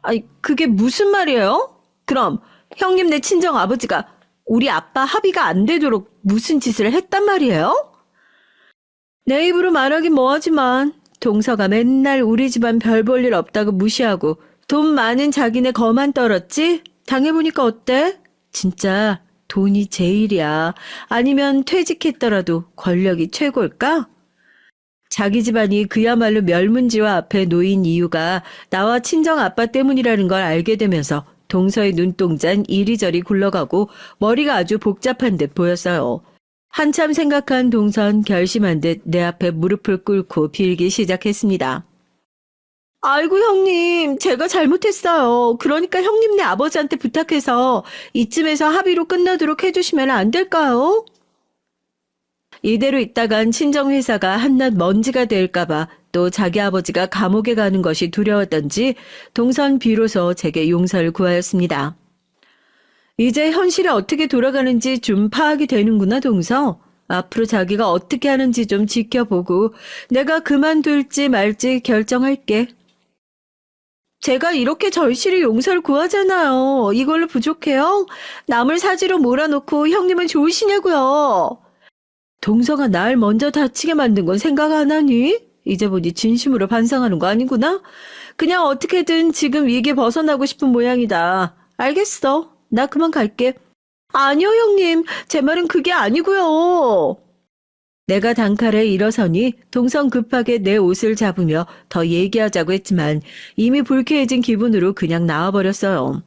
Speaker 2: 아니, 그게 무슨 말이에요? 그럼 형님네 친정 아버지가 우리 아빠 합의가 안 되도록 무슨 짓을 했단 말이에요? 내 입으로 말하긴 뭐하지만 동서가 맨날 우리 집안 별 볼 일 없다고 무시하고 돈 많은 자기네 거만 떨었지? 당해보니까 어때? 진짜 돈이 제일이야. 아니면 퇴직했더라도 권력이 최고일까? 자기 집안이 그야말로 멸문지화 앞에 놓인 이유가 나와 친정 아빠 때문이라는 걸 알게 되면서 동서의 눈동잔 이리저리 굴러가고 머리가 아주 복잡한 듯 보였어요. 한참 생각한 동선 결심한 듯 내 앞에 무릎을 꿇고 빌기 시작했습니다. 아이고 형님, 제가 잘못했어요. 그러니까 형님네 아버지한테 부탁해서 이쯤에서 합의로 끝나도록 해주시면 안 될까요? 이대로 있다간 친정회사가 한낱 먼지가 될까봐 또 자기 아버지가 감옥에 가는 것이 두려웠던지 동선 비로소 제게 용서를 구하였습니다. 이제 현실이 어떻게 돌아가는지 좀 파악이 되는구나 동서. 앞으로 자기가 어떻게 하는지 좀 지켜보고 내가 그만둘지 말지 결정할게. 제가 이렇게 절실히 용서를 구하잖아요. 이걸로 부족해요? 남을 사지로 몰아놓고 형님은 좋으시냐고요. 동서가 날 먼저 다치게 만든 건 생각 안 하니? 이제 보니 진심으로 반성하는 거 아니구나? 그냥 어떻게든 지금 위기에 벗어나고 싶은 모양이다. 알겠어. 나 그만 갈게. 아니요, 형님. 제 말은 그게 아니고요. 내가 단칼에 일어서니 동선 급하게 내 옷을 잡으며 더 얘기하자고 했지만 이미 불쾌해진 기분으로 그냥 나와버렸어요.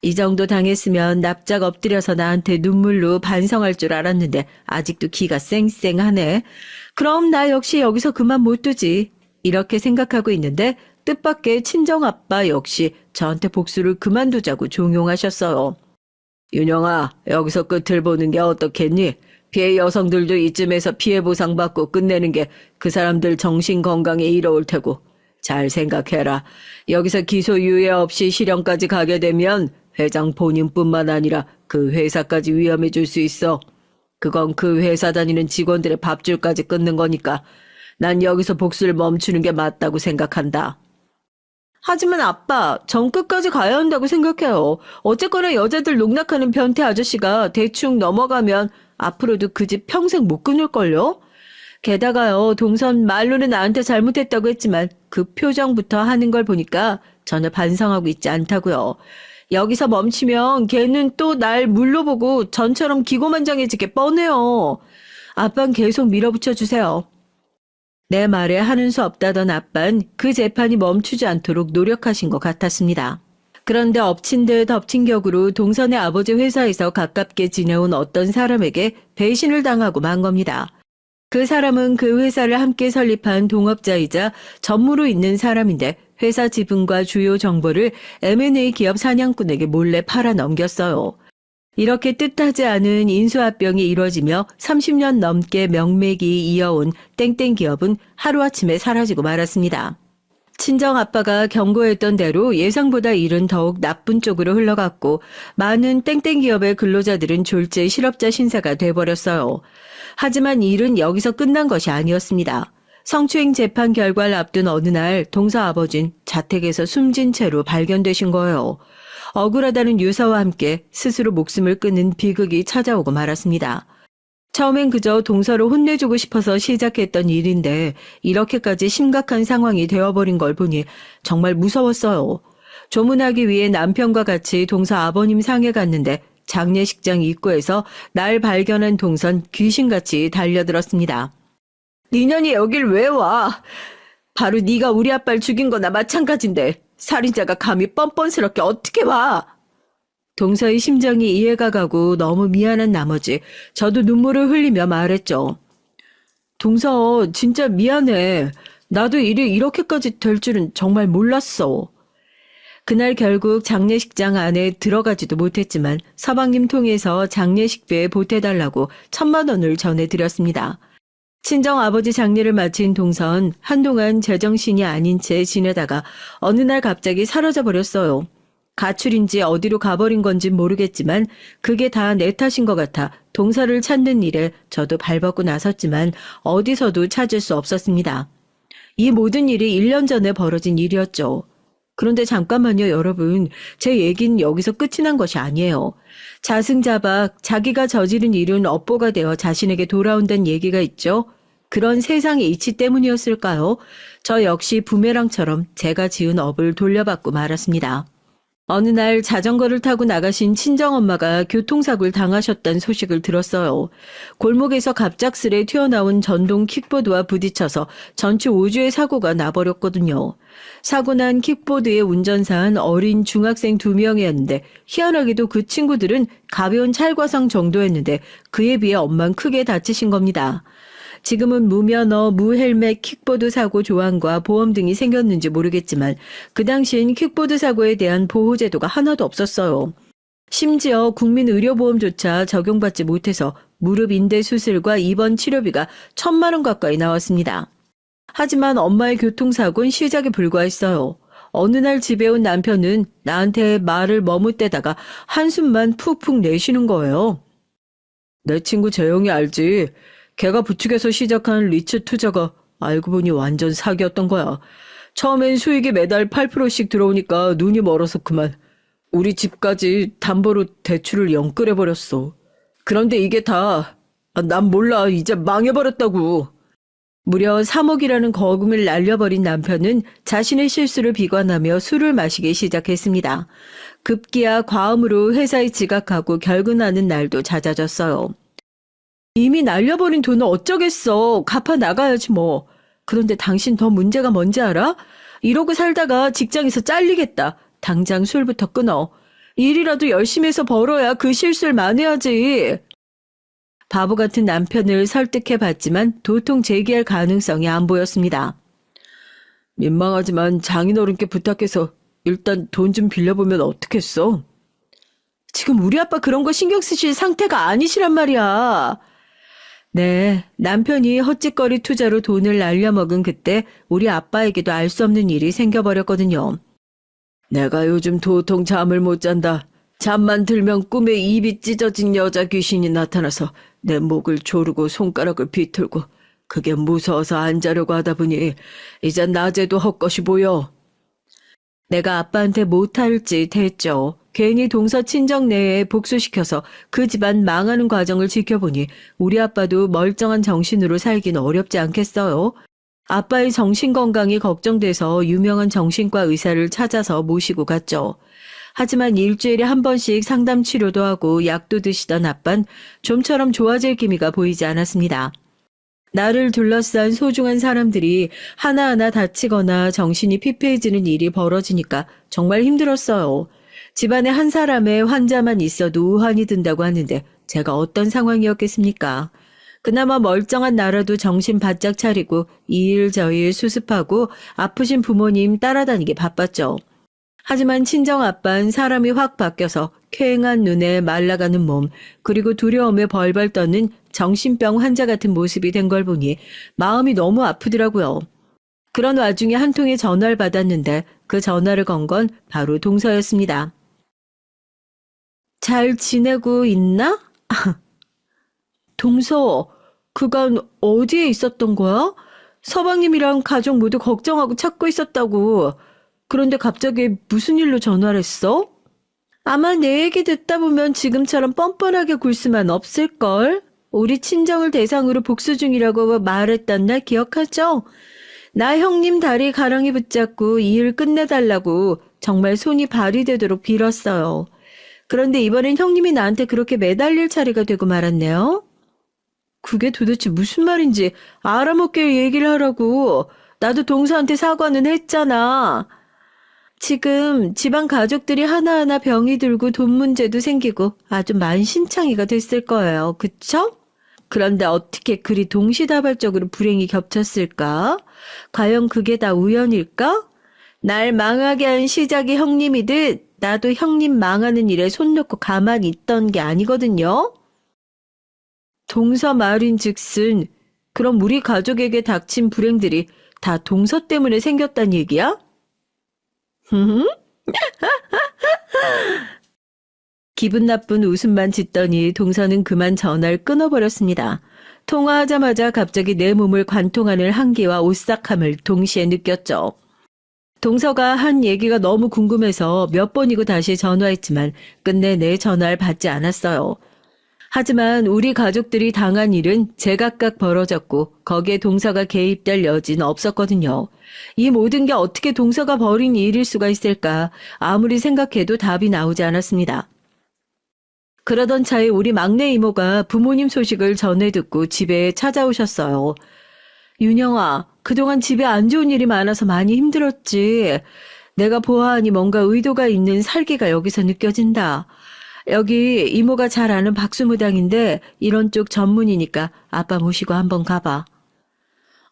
Speaker 2: 이 정도 당했으면 납작 엎드려서 나한테 눈물로 반성할 줄 알았는데 아직도 기가 쌩쌩하네. 그럼 나 역시 여기서 그만 못 두지. 이렇게 생각하고 있는데 뜻밖의 친정아빠 역시 저한테 복수를 그만두자고 종용하셨어요. 윤영아, 여기서 끝을 보는 게 어떻겠니? 피해 여성들도 이쯤에서 피해 보상받고 끝내는 게 그 사람들 정신 건강에 이로울 테고. 잘 생각해라. 여기서 기소유예 없이 실형까지 가게 되면 회장 본인뿐만 아니라 그 회사까지 위험해 줄 수 있어. 그건 그 회사 다니는 직원들의 밥줄까지 끊는 거니까 난 여기서 복수를 멈추는 게 맞다고 생각한다. 하지만 아빠, 전 끝까지 가야 한다고 생각해요. 어쨌거나 여자들 농락하는 변태 아저씨가 대충 넘어가면 앞으로도 그 집 평생 못 끊을걸요? 게다가요, 동선 말로는 나한테 잘못했다고 했지만 그 표정부터 하는 걸 보니까 전혀 반성하고 있지 않다고요. 여기서 멈추면 걔는 또 날 물로 보고 전처럼 기고만장해지게 뻔해요. 아빠는 계속 밀어붙여 주세요. 내 말에 하는 수 없다던 아빠는 그 재판이 멈추지 않도록 노력하신 것 같았습니다. 그런데 엎친 데 덮친 격으로 동선의 아버지 회사에서 가깝게 지내온 어떤 사람에게 배신을 당하고 만 겁니다. 그 사람은 그 회사를 함께 설립한 동업자이자 전무로 있는 사람인데 회사 지분과 주요 정보를 M&A 기업 사냥꾼에게 몰래 팔아 넘겼어요. 이렇게 뜻하지 않은 인수합병이 이뤄지며 30년 넘게 명맥이 이어온 땡땡 기업은 하루아침에 사라지고 말았습니다. 친정아빠가 경고했던 대로 예상보다 일은 더욱 나쁜 쪽으로 흘러갔고 많은 땡땡 기업의 근로자들은 졸지에 실업자 신세가 돼버렸어요. 하지만 일은 여기서 끝난 것이 아니었습니다. 성추행 재판 결과를 앞둔 어느 날 동서 아버진 자택에서 숨진 채로 발견되신 거예요.
Speaker 1: 억울하다는 유서와 함께 스스로 목숨을 끊는 비극이 찾아오고 말았습니다. 처음엔 그저 동서를 혼내주고 싶어서 시작했던 일인데 이렇게까지 심각한 상황이 되어버린 걸 보니 정말 무서웠어요. 조문하기 위해 남편과 같이 동서 아버님 상에 갔는데 장례식장 입구에서 날 발견한 동선 귀신같이 달려들었습니다. 니년이 여길 왜 와? 바로 네가 우리 아빠를 죽인 거나 마찬가지인데 살인자가 감히 뻔뻔스럽게 어떻게 와? 동서의 심정이 이해가 가고 너무 미안한 나머지 저도 눈물을 흘리며 말했죠. 동서 진짜 미안해. 나도 일이 이렇게까지 될 줄은 정말 몰랐어. 그날 결국 장례식장 안에 들어가지도 못했지만 서방님 통해서 장례식비에 보태달라고 1,000만 원을 전해드렸습니다. 친정아버지 장례를 마친 동선 한동안 제정신이 아닌 채 지내다가 어느 날 갑자기 사라져버렸어요. 가출인지 어디로 가버린 건지 모르겠지만 그게 다 내 탓인 것 같아 동서를 찾는 일에 저도 발벗고 나섰지만 어디서도 찾을 수 없었습니다. 이 모든 일이 1년 전에 벌어진 일이었죠. 그런데 잠깐만요, 여러분. 제 얘기는 여기서 끝이 난 것이 아니에요. 자승자박, 자기가 저지른 일은 업보가 되어 자신에게 돌아온다는 얘기가 있죠. 그런 세상의 이치 때문이었을까요? 저 역시 부메랑처럼 제가 지은 업을 돌려받고 말았습니다. 어느 날 자전거를 타고 나가신 친정엄마가 교통사고를 당하셨다는 소식을 들었어요. 골목에서 갑작스레 튀어나온 전동 킥보드와 부딪혀서 전치 5주의 사고가 나버렸거든요. 사고 난 킥보드의 운전사는 어린 중학생 2명이었는데 희한하게도 그 친구들은 가벼운 찰과상 정도였는데 그에 비해 엄만 크게 다치신 겁니다. 지금은 무면허, 무헬멧 킥보드 사고 조항과 보험 등이 생겼는지 모르겠지만 그 당시엔 킥보드 사고에 대한 보호제도가 하나도 없었어요. 심지어 국민의료보험조차 적용받지 못해서 무릎 인대 수술과 입원 치료비가 1,000만 원 가까이 나왔습니다. 하지만 엄마의 교통사고는 시작에 불과했어요. 어느 날 집에 온 남편은 나한테 말을 머뭇대다가 한숨만 푹푹 내쉬는 거예요. 내 친구 재영이 알지? 걔가 부축해서 시작한 리츠 투자가 알고 보니 완전 사기였던 거야. 처음엔 수익이 매달 8%씩 들어오니까 눈이 멀어서 그만. 우리 집까지 담보로 대출을 연끌해버렸어. 그런데 이게 다, 난 몰라. 이제 망해버렸다고. 무려 3억이라는 거금을 날려버린 남편은 자신의 실수를 비관하며 술을 마시기 시작했습니다. 급기야 과음으로 회사에 지각하고 결근하는 날도 잦아졌어요. 이미 날려버린 돈은 어쩌겠어. 갚아 나가야지 뭐. 그런데 당신 더 문제가 뭔지 알아? 이러고 살다가 직장에서 잘리겠다. 당장 술부터 끊어. 일이라도 열심히 해서 벌어야 그 실수를 만회하지. 바보 같은 남편을 설득해봤지만 도통 재기할 가능성이 안 보였습니다. 민망하지만 장인어른께 부탁해서 일단 돈 좀 빌려보면 어떻겠어? 지금 우리 아빠 그런 거 신경 쓰실 상태가 아니시란 말이야. 네, 남편이 헛짓거리 투자로 돈을 날려먹은 그때 우리 아빠에게도 알 수 없는 일이 생겨버렸거든요. 내가 요즘 도통 잠을 못 잔다. 잠만 들면 꿈에 입이 찢어진 여자 귀신이 나타나서 내 목을 조르고 손가락을 비틀고 그게 무서워서 안 자려고 하다 보니 이제 낮에도 헛것이 보여. 내가 아빠한테 못할 짓 했죠. 괜히 동서 친정 내에 복수시켜서 그 집안 망하는 과정을 지켜보니 우리 아빠도 멀쩡한 정신으로 살긴 어렵지 않겠어요. 아빠의 정신건강이 걱정돼서 유명한 정신과 의사를 찾아서 모시고 갔죠. 하지만 일주일에 한 번씩 상담 치료도 하고 약도 드시던 아빤 좀처럼 좋아질 기미가 보이지 않았습니다. 나를 둘러싼 소중한 사람들이 하나하나 다치거나 정신이 피폐해지는 일이 벌어지니까 정말 힘들었어요. 집안에 한 사람의 환자만 있어도 우환이 든다고 하는데 제가 어떤 상황이었겠습니까? 그나마 멀쩡한 나라도 정신 바짝 차리고 이 일 저 일 수습하고 아프신 부모님 따라다니기 바빴죠. 하지만 친정아빠는 사람이 확 바뀌어서 쾌행한 눈에 말라가는 몸 그리고 두려움에 벌벌 떠는 정신병 환자 같은 모습이 된 걸 보니 마음이 너무 아프더라고요. 그런 와중에 한 통의 전화를 받았는데 그 전화를 건 건 바로 동서였습니다. 잘 지내고 있나? 동서, 그간 어디에 있었던 거야? 서방님이랑 가족 모두 걱정하고 찾고 있었다고. 그런데 갑자기 무슨 일로 전화를 했어?
Speaker 2: 아마 내 얘기 듣다 보면 지금처럼 뻔뻔하게 굴 수만 없을걸? 우리 친정을 대상으로 복수 중이라고 말했던 날 기억하죠? 나 형님 다리 가랑이 붙잡고 이 일 끝내달라고 정말 손이 발이 되도록 빌었어요. 그런데 이번엔 형님이 나한테 그렇게 매달릴 차례가 되고 말았네요. 그게 도대체 무슨 말인지 알아먹게 얘기를 하라고. 나도 동서한테 사과는 했잖아. 지금 집안 가족들이 하나하나 병이 들고 돈 문제도 생기고 아주 만신창이가 됐을 거예요. 그쵸? 그런데 어떻게 그리 동시다발적으로 불행이 겹쳤을까? 과연 그게 다 우연일까? 날 망하게 한 시작이 형님이듯 나도 형님 망하는 일에 손 놓고 가만히 있던 게 아니거든요. 동서 말인즉슨 그럼 우리 가족에게 닥친 불행들이 다 동서 때문에 생겼단 얘기야? 기분 나쁜 웃음만 짓더니 동서는 그만 전화를 끊어버렸습니다. 통화하자마자 갑자기 내 몸을 관통하는 한기와 오싹함을 동시에 느꼈죠. 동서가 한 얘기가 너무 궁금해서 몇 번이고 다시 전화했지만 끝내 내 전화를 받지 않았어요. 하지만 우리 가족들이 당한 일은 제각각 벌어졌고 거기에 동서가 개입될 여지는 없었거든요. 이 모든 게 어떻게 동서가 벌인 일일 수가 있을까 아무리 생각해도 답이 나오지 않았습니다. 그러던 차에 우리 막내 이모가 부모님 소식을 전해 듣고 집에 찾아오셨어요. 윤영아, 그동안 집에 안 좋은 일이 많아서 많이 힘들었지. 내가 보아하니 뭔가 의도가 있는 살기가 여기서 느껴진다. 여기 이모가 잘 아는 박수무당인데 이런 쪽 전문이니까 아빠 모시고 한번 가봐.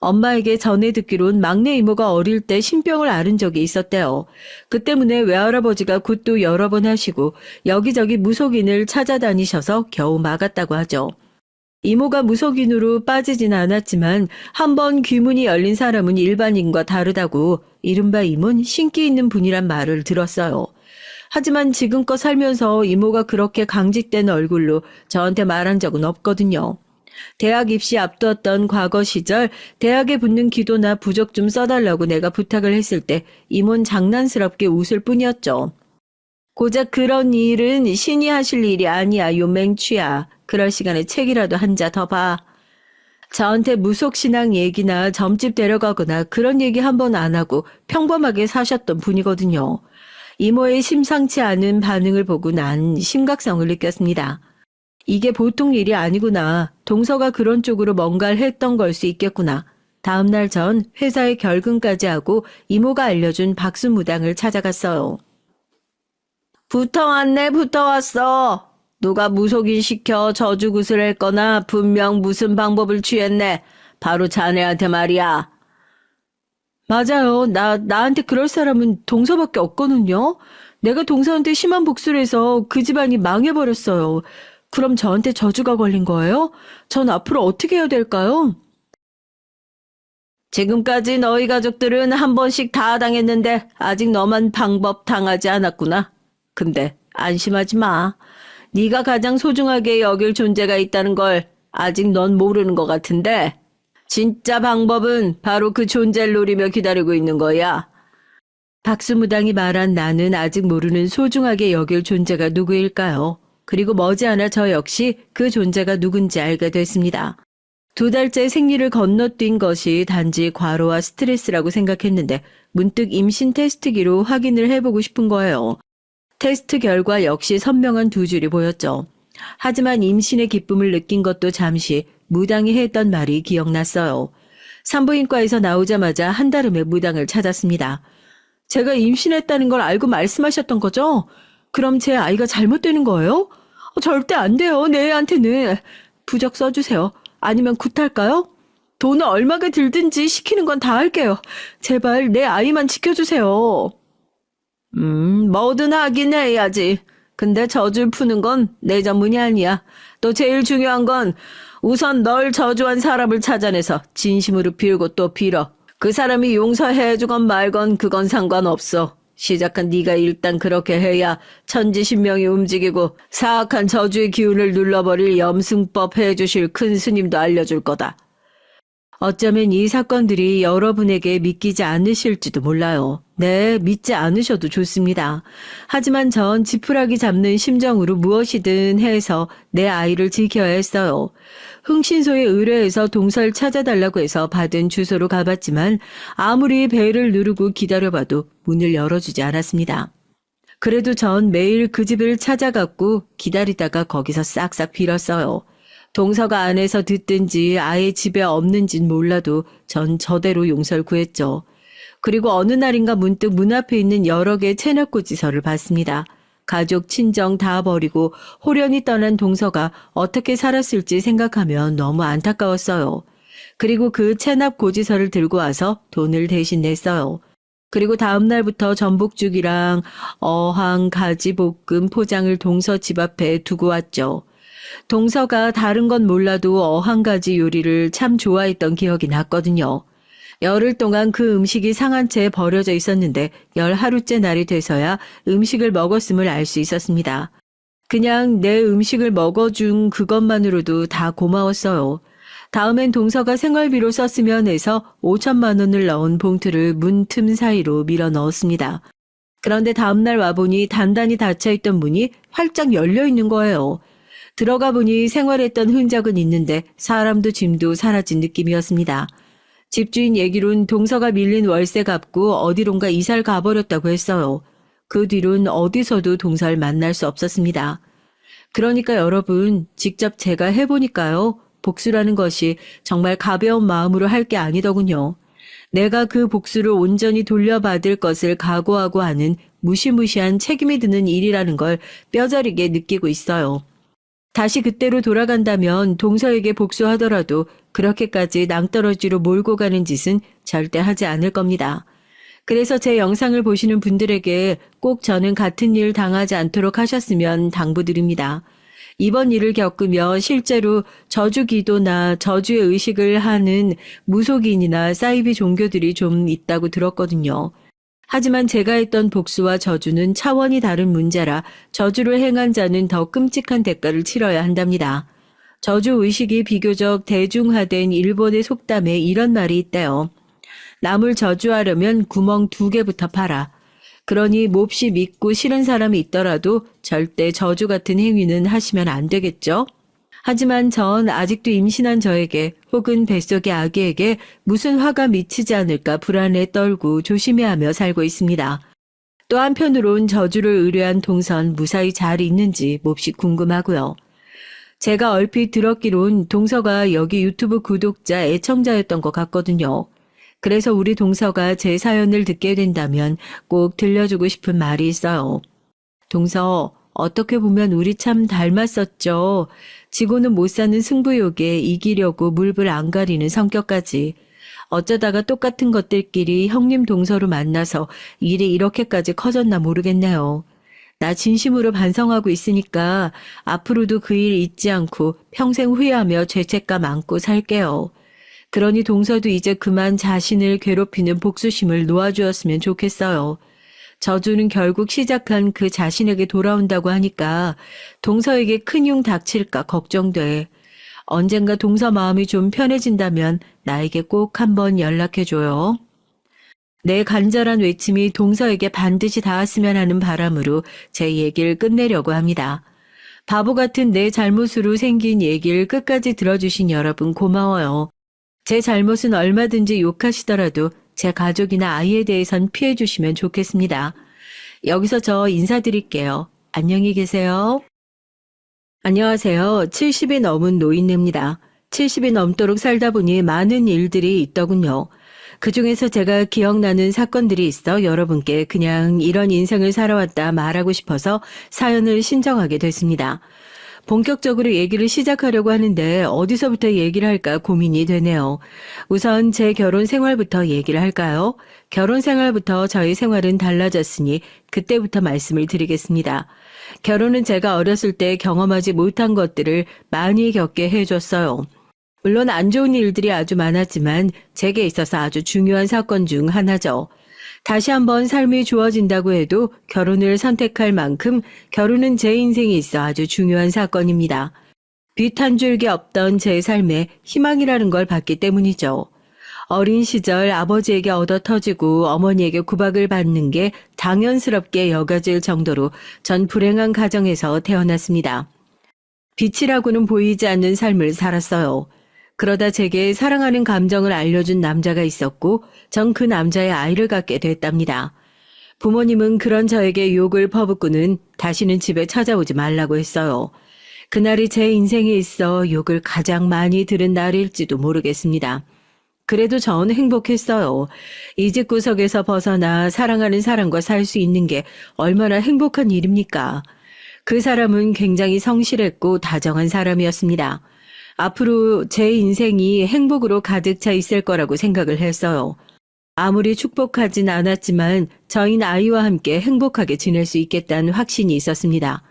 Speaker 2: 엄마에게 전해 듣기론 막내 이모가 어릴 때 신병을 앓은 적이 있었대요. 그 때문에 외할아버지가 굿도 여러 번 하시고 여기저기 무속인을 찾아다니셔서 겨우 막았다고 하죠. 이모가 무속인으로 빠지진 않았지만 한번 귀문이 열린 사람은 일반인과 다르다고 이른바 이모는 신기 있는 분이란 말을 들었어요. 하지만 지금껏 살면서 이모가 그렇게 강직된 얼굴로 저한테 말한 적은 없거든요. 대학 입시 앞두었던 과거 시절 대학에 붙는 기도나 부적 좀 써달라고 내가 부탁을 했을 때 이모는 장난스럽게 웃을 뿐이었죠. 고작 그런 일은 신이 하실 일이 아니야, 요 맹취야. 그럴 시간에 책이라도 한 자 더 봐. 저한테 무속신앙 얘기나 점집 데려가거나 그런 얘기 한 번 안 하고 평범하게 사셨던 분이거든요. 이모의 심상치 않은 반응을 보고 난 심각성을 느꼈습니다. 이게 보통 일이 아니구나. 동서가 그런 쪽으로 뭔가를 했던 걸 수 있겠구나. 다음날 전 회사에 결근까지 하고 이모가 알려준 박수무당을 찾아갔어요. 붙어왔네, 붙어왔어. 누가 무속인 시켜 저주굿을 했거나 분명 무슨 방법을 취했네. 바로 자네한테 말이야. 맞아요. 나한테 그럴 사람은 동서밖에 없거든요. 내가 동서한테 심한 복수를 해서 그 집안이 망해버렸어요. 그럼 저한테 저주가 걸린 거예요? 전 앞으로 어떻게 해야 될까요? 지금까지 너희 가족들은 한 번씩 다 당했는데 아직 너만 방법 당하지 않았구나. 근데 안심하지 마. 네가 가장 소중하게 여길 존재가 있다는 걸 아직 넌 모르는 것 같은데 진짜 방법은 바로 그 존재를 노리며 기다리고 있는 거야. 박수무당이 말한 나는 아직 모르는 소중하게 여길 존재가 누구일까요? 그리고 머지않아 저 역시 그 존재가 누군지 알게 됐습니다. 2달째 생리를 건너뛴 것이 단지 과로와 스트레스라고 생각했는데 문득 임신 테스트기로 확인을 해보고 싶은 거예요. 테스트 결과 역시 선명한 2줄이 보였죠. 하지만 임신의 기쁨을 느낀 것도 잠시 무당이 했던 말이 기억났어요. 산부인과에서 나오자마자 한달음에 무당을 찾았습니다. 제가 임신했다는 걸 알고 말씀하셨던 거죠? 그럼 제 아이가 잘못되는 거예요? 절대 안 돼요, 내 애한테는. 부적 써주세요. 아니면 굿할까요? 돈을 얼마가 들든지 시키는 건 다 할게요. 제발 내 아이만 지켜주세요. 뭐든 하긴 해야지. 근데 저주를 푸는 건 내 전문이 아니야. 또 제일 중요한 건 우선 널 저주한 사람을 찾아내서 진심으로 빌고 또 빌어. 그 사람이 용서해주건 말건 그건 상관없어. 시작한 네가 일단 그렇게 해야 천지신명이 움직이고 사악한 저주의 기운을 눌러버릴 염승법 해주실 큰 스님도 알려줄 거다.
Speaker 1: 어쩌면 이 사건들이 여러분에게 믿기지 않으실지도 몰라요. 네, 믿지 않으셔도 좋습니다. 하지만 전 지푸라기 잡는 심정으로 무엇이든 해서 내 아이를 지켜야 했어요. 흥신소에 의뢰해서 동서를 찾아달라고 해서 받은 주소로 가봤지만 아무리 벨을 누르고 기다려봐도 문을 열어주지 않았습니다. 그래도 전 매일 그 집을 찾아갔고 기다리다가 거기서 싹싹 빌었어요. 동서가 안에서 듣든지 아예 집에 없는진 몰라도 전 저대로 용서를 구했죠. 그리고 어느 날인가 문득 문 앞에 있는 여러 개의 체납고지서를 봤습니다. 가족, 친정 다 버리고 홀연히 떠난 동서가 어떻게 살았을지 생각하면 너무 안타까웠어요. 그리고 그 체납고지서를 들고 와서 돈을 대신 냈어요. 그리고 다음 날부터 전복죽이랑 어항, 가지 볶음 포장을 동서 집 앞에 두고 왔죠. 동서가 다른 건 몰라도 어항가지 요리를 참 좋아했던 기억이 났거든요. 열흘 동안 그 음식이 상한 채 버려져 있었는데 10하루째 날이 돼서야 음식을 먹었음을 알 수 있었습니다. 그냥 내 음식을 먹어준 그것만으로도 다 고마웠어요. 다음엔 동서가 생활비로 썼으면 해서 5천만 원을 넣은 봉투를 문 틈 사이로 밀어 넣었습니다. 그런데 다음날 와보니 단단히 닫혀있던 문이 활짝 열려 있는 거예요. 들어가 보니 생활했던 흔적은 있는데 사람도 짐도 사라진 느낌이었습니다. 집주인 얘기론 동서가 밀린 월세 갚고 어디론가 이사를 가버렸다고 했어요. 그 뒤론 어디서도 동서를 만날 수 없었습니다. 그러니까 여러분, 직접 제가 해보니까요. 복수라는 것이 정말 가벼운 마음으로 할 게 아니더군요. 내가 그 복수를 온전히 돌려받을 것을 각오하고 하는 무시무시한 책임이 드는 일이라는 걸 뼈저리게 느끼고 있어요. 다시 그때로 돌아간다면 동서에게 복수하더라도 그렇게까지 낭떠러지로 몰고 가는 짓은 절대 하지 않을 겁니다. 그래서 제 영상을 보시는 분들에게 꼭 저는 같은 일 당하지 않도록 하셨으면 당부드립니다. 이번 일을 겪으며 실제로 저주 기도나 저주의 의식을 하는 무속인이나 사이비 종교들이 좀 있다고 들었거든요. 하지만 제가 했던 복수와 저주는 차원이 다른 문제라 저주를 행한 자는 더 끔찍한 대가를 치러야 한답니다. 저주 의식이 비교적 대중화된 일본의 속담에 이런 말이 있대요. 남을 저주하려면 구멍 2개부터 파라. 그러니 몹시 믿고 싫은 사람이 있더라도 절대 저주 같은 행위는 하시면 안 되겠죠? 하지만 전 아직도 임신한 저에게 혹은 뱃속의 아기에게 무슨 화가 미치지 않을까 불안에 떨고 조심해야 하며 살고 있습니다. 또 한편으론 저주를 의뢰한 동선 무사히 잘 있는지 몹시 궁금하고요. 제가 얼핏 들었기론 동서가 여기 유튜브 구독자 애청자였던 것 같거든요. 그래서 우리 동서가 제 사연을 듣게 된다면 꼭 들려주고 싶은 말이 있어요. 동서, 어떻게 보면 우리 참 닮았었죠. 지고는 못 사는 승부욕에 이기려고 물불 안 가리는 성격까지. 어쩌다가 똑같은 것들끼리 형님 동서로 만나서 일이 이렇게까지 커졌나 모르겠네요. 나 진심으로 반성하고 있으니까 앞으로도 그 일 잊지 않고 평생 후회하며 죄책감 안고 살게요. 그러니 동서도 이제 그만 자신을 괴롭히는 복수심을 놓아주었으면 좋겠어요. 저주는 결국 시작한 그 자신에게 돌아온다고 하니까 동서에게 큰 흉 닥칠까 걱정돼. 언젠가 동서 마음이 좀 편해진다면 나에게 꼭 한번 연락해줘요. 내 간절한 외침이 동서에게 반드시 닿았으면 하는 바람으로 제 얘기를 끝내려고 합니다. 바보 같은 내 잘못으로 생긴 얘기를 끝까지 들어주신 여러분 고마워요. 제 잘못은 얼마든지 욕하시더라도 제 가족이나 아이에 대해선 피해 주시면 좋겠습니다. 여기서 저 인사드릴게요. 안녕히 계세요. 안녕하세요. 70이 넘은 노인네입니다. 70이 넘도록 살다 보니 많은 일들이 있더군요. 그중에서 제가 기억나는 사건들이 있어 여러분께 그냥 이런 인생을 살아왔다 말하고 싶어서 사연을 신청하게 됐습니다. 본격적으로 얘기를 시작하려고 하는데 어디서부터 얘기를 할까 고민이 되네요. 우선 제 결혼 생활부터 얘기를 할까요? 결혼 생활부터 저희 생활은 달라졌으니 그때부터 말씀을 드리겠습니다. 결혼은 제가 어렸을 때 경험하지 못한 것들을 많이 겪게 해줬어요. 물론 안 좋은 일들이 아주 많았지만 제게 있어서 아주 중요한 사건 중 하나죠. 다시 한번 삶이 주어진다고 해도 결혼을 선택할 만큼 결혼은 제 인생에 있어 아주 중요한 사건입니다. 빛 한 줄기 없던 제 삶에 희망이라는 걸 봤기 때문이죠. 어린 시절 아버지에게 얻어터지고 어머니에게 구박을 받는 게 당연스럽게 여겨질 정도로 전 불행한 가정에서 태어났습니다. 빛이라고는 보이지 않는 삶을 살았어요. 그러다 제게 사랑하는 감정을 알려준 남자가 있었고 전 그 남자의 아이를 갖게 됐답니다. 부모님은 그런 저에게 욕을 퍼붓고는 다시는 집에 찾아오지 말라고 했어요. 그날이 제 인생에 있어 욕을 가장 많이 들은 날일지도 모르겠습니다. 그래도 전 행복했어요. 이 집 구석에서 벗어나 사랑하는 사람과 살 수 있는 게 얼마나 행복한 일입니까? 그 사람은 굉장히 성실했고 다정한 사람이었습니다. 앞으로 제 인생이 행복으로 가득 차 있을 거라고 생각을 했어요. 아무리 축복하진 않았지만 저희는 아이와 함께 행복하게 지낼 수 있겠다는 확신이 있었습니다.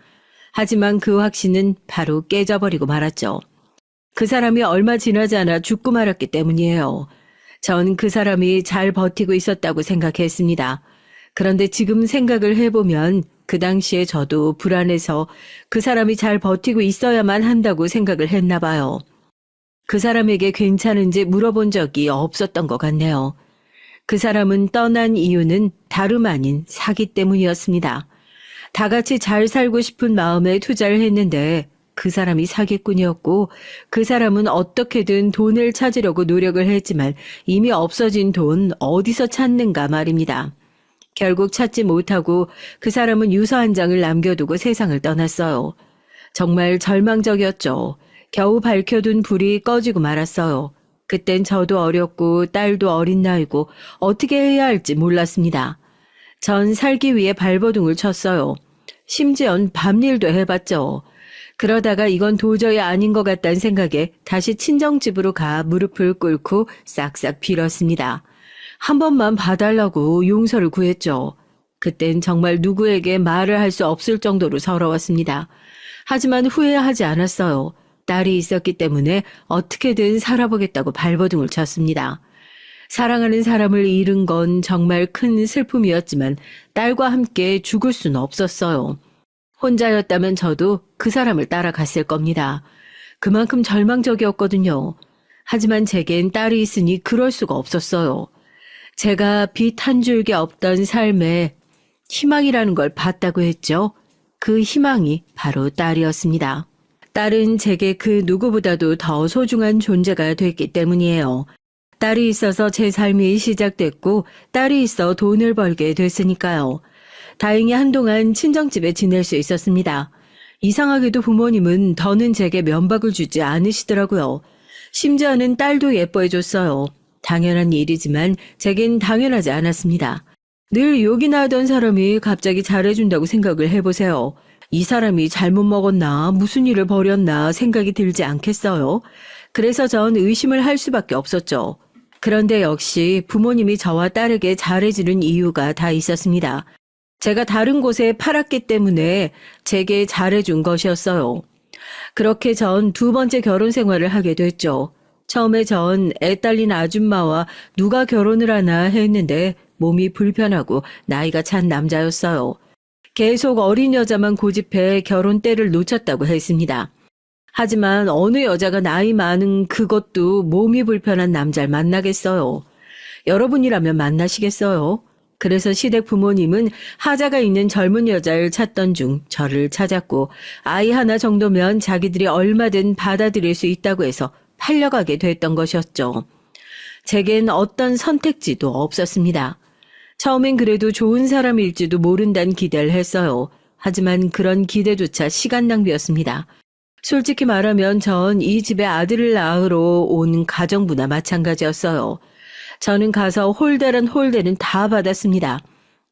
Speaker 1: 하지만 그 확신은 바로 깨져버리고 말았죠. 그 사람이 얼마 지나지 않아 죽고 말았기 때문이에요. 전 그 사람이 잘 버티고 있었다고 생각했습니다. 그런데 지금 생각을 해보면 그 당시에 저도 불안해서 그 사람이 잘 버티고 있어야만 한다고 생각을 했나 봐요. 그 사람에게 괜찮은지 물어본 적이 없었던 것 같네요. 그 사람은 떠난 이유는 다름 아닌 사기 때문이었습니다. 다 같이 잘 살고 싶은 마음에 투자를 했는데 그 사람이 사기꾼이었고 그 사람은 어떻게든 돈을 찾으려고 노력을 했지만 이미 없어진 돈 어디서 찾는가 말입니다. 결국 찾지 못하고 그 사람은 유서 한 장을 남겨두고 세상을 떠났어요. 정말 절망적이었죠. 겨우 밝혀둔 불이 꺼지고 말았어요. 그땐 저도 어렸고 딸도 어린 나이고 어떻게 해야 할지 몰랐습니다. 전 살기 위해 발버둥을 쳤어요. 심지어는 밤일도 해봤죠. 그러다가 이건 도저히 아닌 것 같다는 생각에 다시 친정집으로 가 무릎을 꿇고 싹싹 빌었습니다. 한 번만 봐달라고 용서를 구했죠. 그땐 정말 누구에게 말을 할 수 없을 정도로 서러웠습니다. 하지만 후회하지 않았어요. 딸이 있었기 때문에 어떻게든 살아보겠다고 발버둥을 쳤습니다. 사랑하는 사람을 잃은 건 정말 큰 슬픔이었지만 딸과 함께 죽을 수는 없었어요. 혼자였다면 저도 그 사람을 따라갔을 겁니다. 그만큼 절망적이었거든요. 하지만 제겐 딸이 있으니 그럴 수가 없었어요. 제가 빛 한 줄기 없던 삶에 희망이라는 걸 봤다고 했죠. 그 희망이 바로 딸이었습니다. 딸은 제게 그 누구보다도 더 소중한 존재가 됐기 때문이에요. 딸이 있어서 제 삶이 시작됐고 딸이 있어 돈을 벌게 됐으니까요. 다행히 한동안 친정집에 지낼 수 있었습니다. 이상하게도 부모님은 더는 제게 면박을 주지 않으시더라고요. 심지어는 딸도 예뻐해줬어요. 당연한 일이지만 제겐 당연하지 않았습니다. 늘 욕이나 하던 사람이 갑자기 잘해준다고 생각을 해보세요. 이 사람이 잘못 먹었나 무슨 일을 벌였나 생각이 들지 않겠어요? 그래서 전 의심을 할 수밖에 없었죠. 그런데 역시 부모님이 저와 딸에게 잘해주는 이유가 다 있었습니다. 제가 다른 곳에 팔았기 때문에 제게 잘해준 것이었어요. 그렇게 전 두 번째 결혼 생활을 하게 됐죠. 처음에 전 애 딸린 아줌마와 누가 결혼을 하나 했는데 몸이 불편하고 나이가 찬 남자였어요. 계속 어린 여자만 고집해 결혼 때를 놓쳤다고 했습니다. 하지만 어느 여자가 나이 많은 그것도 몸이 불편한 남자를 만나겠어요. 여러분이라면 만나시겠어요? 그래서 시댁 부모님은 하자가 있는 젊은 여자를 찾던 중 저를 찾았고 아이 하나 정도면 자기들이 얼마든 받아들일 수 있다고 해서 팔려가게 됐던 것이었죠. 제겐 어떤 선택지도 없었습니다. 처음엔 그래도 좋은 사람일지도 모른다는 기대를 했어요. 하지만 그런 기대조차 시간 낭비였습니다. 솔직히 말하면 전 이 집에 아들을 낳으러 온 가정부나 마찬가지였어요. 저는 가서 홀대란 홀대는 다 받았습니다.